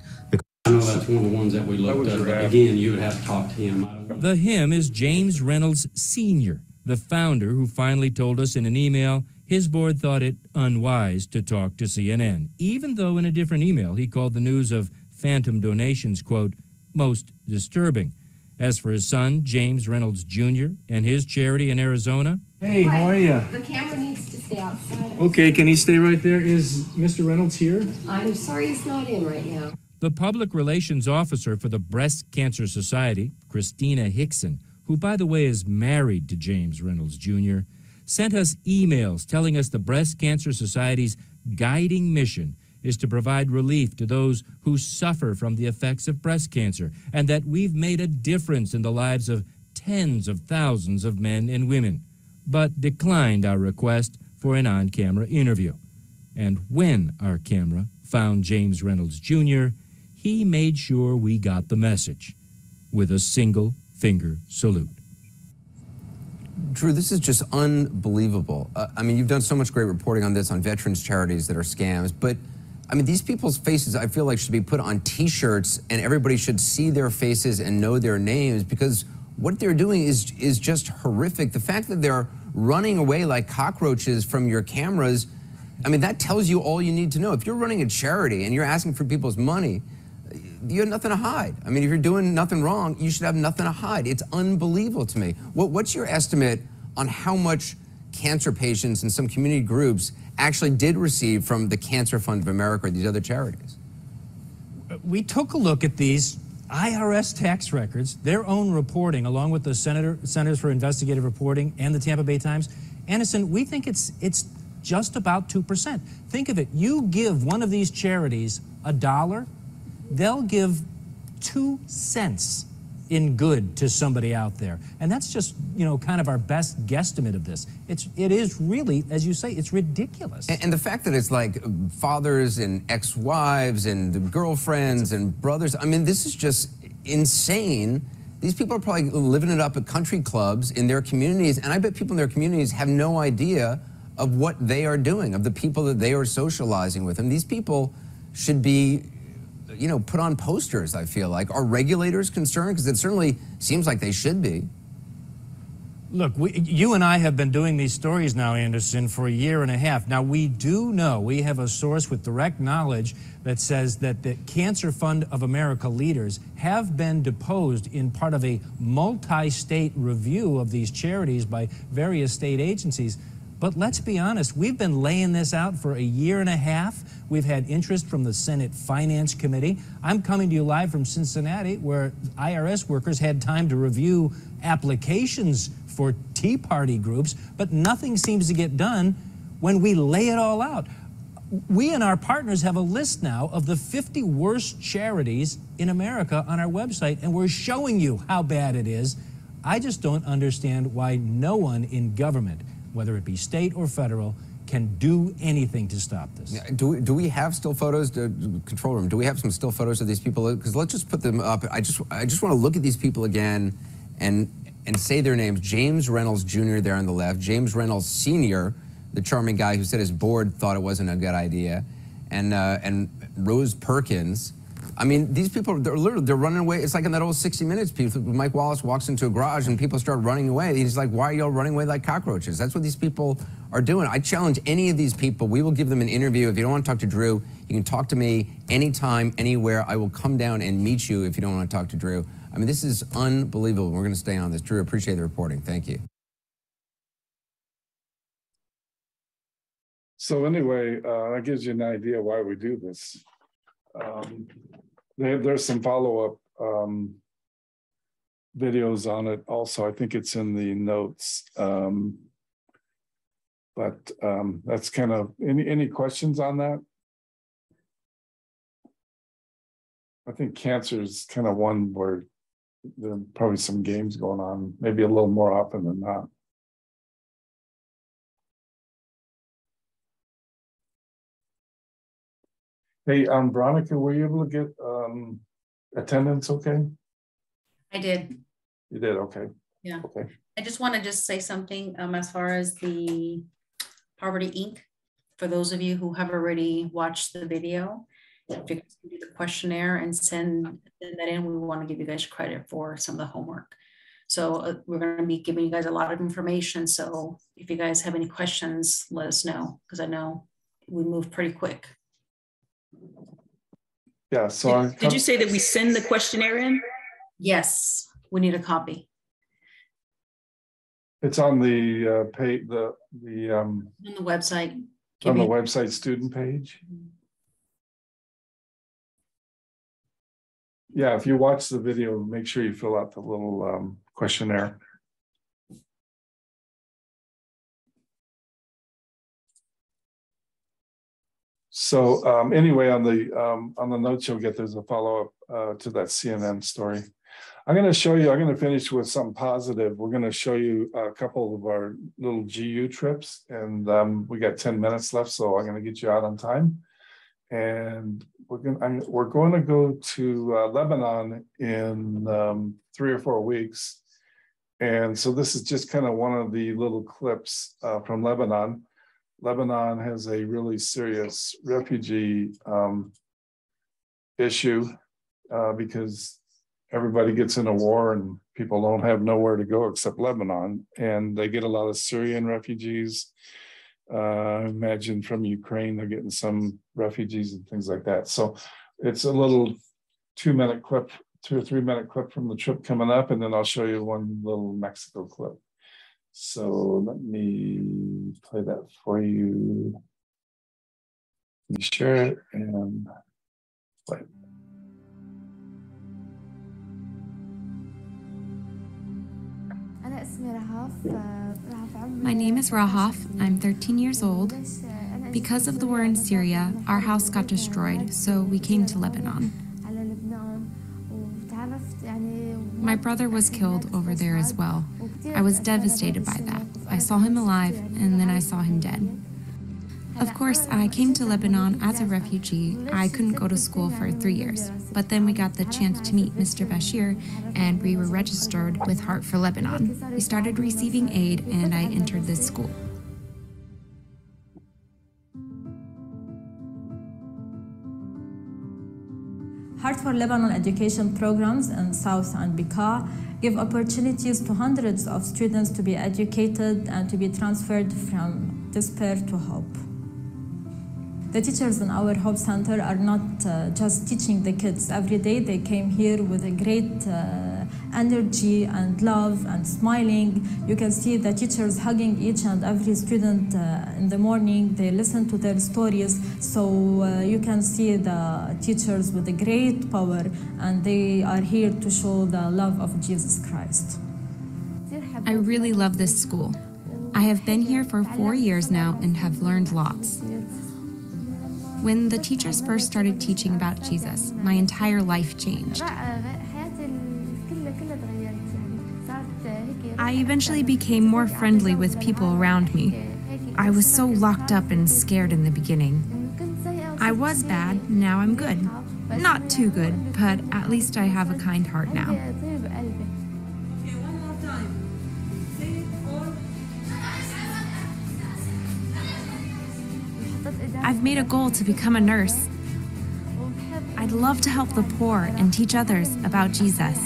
I know that's one of the ones that we looked at, but again, you would have to talk to him. The him is James Reynolds Sr., the founder, who finally told us in an email his board thought it unwise to talk to CNN, even though in a different email he called the news of phantom donations, quote, most disturbing. As for his son, James Reynolds Jr., and his charity in Arizona. Hey, how are you? The camera needs to stay outside. Okay, can he stay right there? Is Mr. Reynolds here? I'm sorry he's not in right now. The public relations officer for the Breast Cancer Society, Christina Hickson, who, by the way, is married to James Reynolds Jr., sent us emails telling us the Breast Cancer Society's guiding mission is to provide relief to those who suffer from the effects of breast cancer, and that we've made a difference in the lives of tens of thousands of men and women, but declined our request for an on-camera interview. And when our camera found James Reynolds Jr., he made sure we got the message with a single finger salute. Drew, this is just unbelievable. I mean, you've done so much great reporting on this, on veterans charities that are scams, but I mean, these people's faces, I feel like, should be put on T-shirts, and everybody should see their faces and know their names, because what they're doing is just horrific. The fact that they're running away like cockroaches from your cameras, I mean, that tells you all you need to know. If you're running a charity and you're asking for people's money, you have nothing to hide. I mean, if you're doing nothing wrong, you should have nothing to hide. It's unbelievable to me. What's your estimate on how much cancer patients and some community groups actually did receive from the Cancer Fund of America or these other charities? We took a look at these IRS tax records, their own reporting, along with the Centers for Investigative Reporting and the Tampa Bay Times. Anderson, we think it's just about 2%. Think of it. You give one of these charities $1, they'll give 2 cents in good to somebody out there. And that's just, you know, kind of our best guesstimate of this. It is really, as you say, it's ridiculous. And the fact that it's like fathers and ex-wives and girlfriends and brothers, I mean, this is just insane. These people are probably living it up at country clubs in their communities, and I bet people in their communities have no idea of what they are doing, of the people that they are socializing with. And these people should be, you know, put on posters, I feel like. Are regulators concerned? Because it certainly seems like they should be. Look, you and I have been doing these stories now, Anderson, for 1.5 years. Now, we do know, we have a source with direct knowledge that says that the Cancer Fund of America leaders have been deposed in part of a multi-state review of these charities by various state agencies. But let's be honest, we've been laying this out for 1.5 years. We've had interest from the Senate Finance Committee. I'm coming to you live from Cincinnati, where IRS workers had time to review applications for Tea Party groups, but nothing seems to get done when we lay it all out. We and our partners have a list now of the 50 worst charities in America on our website, and we're showing you how bad it is. I just don't understand why no one in government, whether it be state or federal, can do anything to stop this. Do we have still photos, control room? Do we have some still photos of these people? Because let's just put them up. I just want to look at these people again and say their names. James Reynolds Jr. there on the left, James Reynolds Sr., the charming guy who said his board thought it wasn't a good idea, and Rose Perkins. I mean, these people, they're running away. It's like in that old 60 Minutes piece, Mike Wallace walks into a garage and people start running away. He's like, why are y'all running away like cockroaches? That's what these people are doing. I challenge any of these people. We will give them an interview. If you don't want to talk to Drew, you can talk to me anytime, anywhere. I will come down and meet you if you don't want to talk to Drew. I mean, this is unbelievable. We're going to stay on this. Drew, appreciate the reporting. Thank you. So anyway, that gives you an idea why we do this. There's some follow-up videos on it also. I think it's in the notes. But that's kind of, any questions on that? I think cancer is kind of one where there are probably some games going on, maybe a little more often than not. Hey, Veronica, were you able to get attendance okay? I did. You did, okay. Yeah. Okay. I just want to just say something as far as the Poverty Inc. For those of you who have already watched the video, if you can do the questionnaire and send that in, we want to give you guys credit for some of the homework. So we're going to be giving you guys a lot of information. So if you guys have any questions, let us know, because I know we move pretty quick. Yeah, so did you say that we send the questionnaire in? Yes, we need a copy. It's on the page, the on the website. On the website student page. Yeah, if you watch the video, make sure you fill out the little questionnaire. So anyway, on the notes you'll get, there's a follow-up to that CNN story. I'm going to show you, I'm going to finish with something positive. We're going to show you a couple of our little GU trips, and we got 10 minutes left, so I'm going to get you out on time. And we're going to go to Lebanon in 3 or 4 weeks. And so this is just kind of one of the little clips from Lebanon. Lebanon has a really serious refugee issue because everybody gets in a war and people don't have nowhere to go except Lebanon. And they get a lot of Syrian refugees. Imagine from Ukraine, they're getting some refugees and things like that. So it's a little 2-minute clip, 2 or 3 minute clip from the trip coming up. And then I'll show you one little Mexico clip. So let me play that for you. Let me share it and play it. My name is Rahaf. I'm 13 years old. Because of the war in Syria, our house got destroyed, so we came to Lebanon. My brother was killed over there as well. I was devastated by that. I saw him alive, and then I saw him dead. Of course, I came to Lebanon as a refugee. I couldn't go to school for 3 years, but then we got the chance to meet Mr. Bashir, and we were registered with Heart for Lebanon. We started receiving aid, and I entered this school. Heart for Lebanon education programs in South and Bekaa give opportunities to hundreds of students to be educated and to be transferred from despair to hope. The teachers in our Hope Center are not just teaching the kids. Every day they came here with a great energy and love and smiling. You can see the teachers hugging each and every student in the morning. They listen to their stories. So you can see the teachers with a great power, and they are here to show the love of Jesus Christ. I really love this school. I have been here for 4 years now and have learned lots. When the teachers first started teaching about Jesus, my entire life changed. I eventually became more friendly with people around me. I was so locked up and scared in the beginning. I was bad, now I'm good. Not too good, but at least I have a kind heart now. I've made a goal to become a nurse. I'd love to help the poor and teach others about Jesus.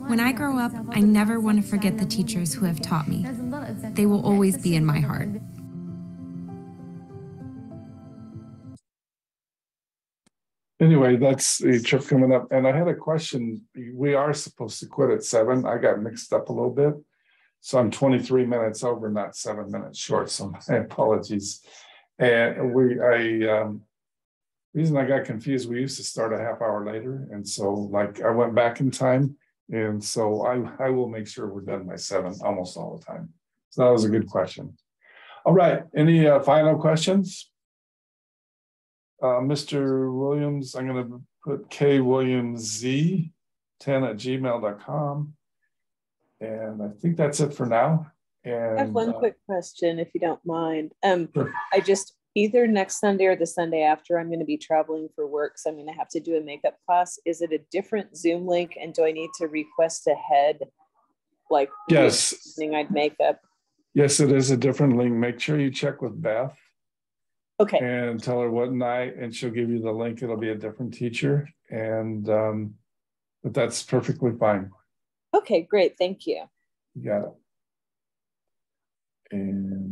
When I grow up, I never want to forget the teachers who have taught me. They will always be in my heart. Anyway, that's the trip coming up. And I had a question. We are supposed to quit at 7. I got mixed up a little bit. So I'm 23 minutes over, not 7 minutes short. So my apologies. And reason I got confused, we used to start a half hour later. And so like I went back in time. And so I will make sure we're done by 7 almost all the time. So that was a good question. All right, any final questions? Mr. Williams, I'm going to put kwilliamz10@gmail.com. And I think that's it for now. And I have one quick question, if you don't mind. Sure. I just, either next Sunday or the Sunday after, I'm going to be traveling for work, so I'm going to have to do a makeup class. Is it a different Zoom link, and do I need to request ahead, like yes, I'd makeup? Yes, it is a different link. Make sure you check with Beth. Okay. And tell her what night, and she'll give you the link. It'll be a different teacher, and but that's perfectly fine. Okay, great. Thank you. You got it. And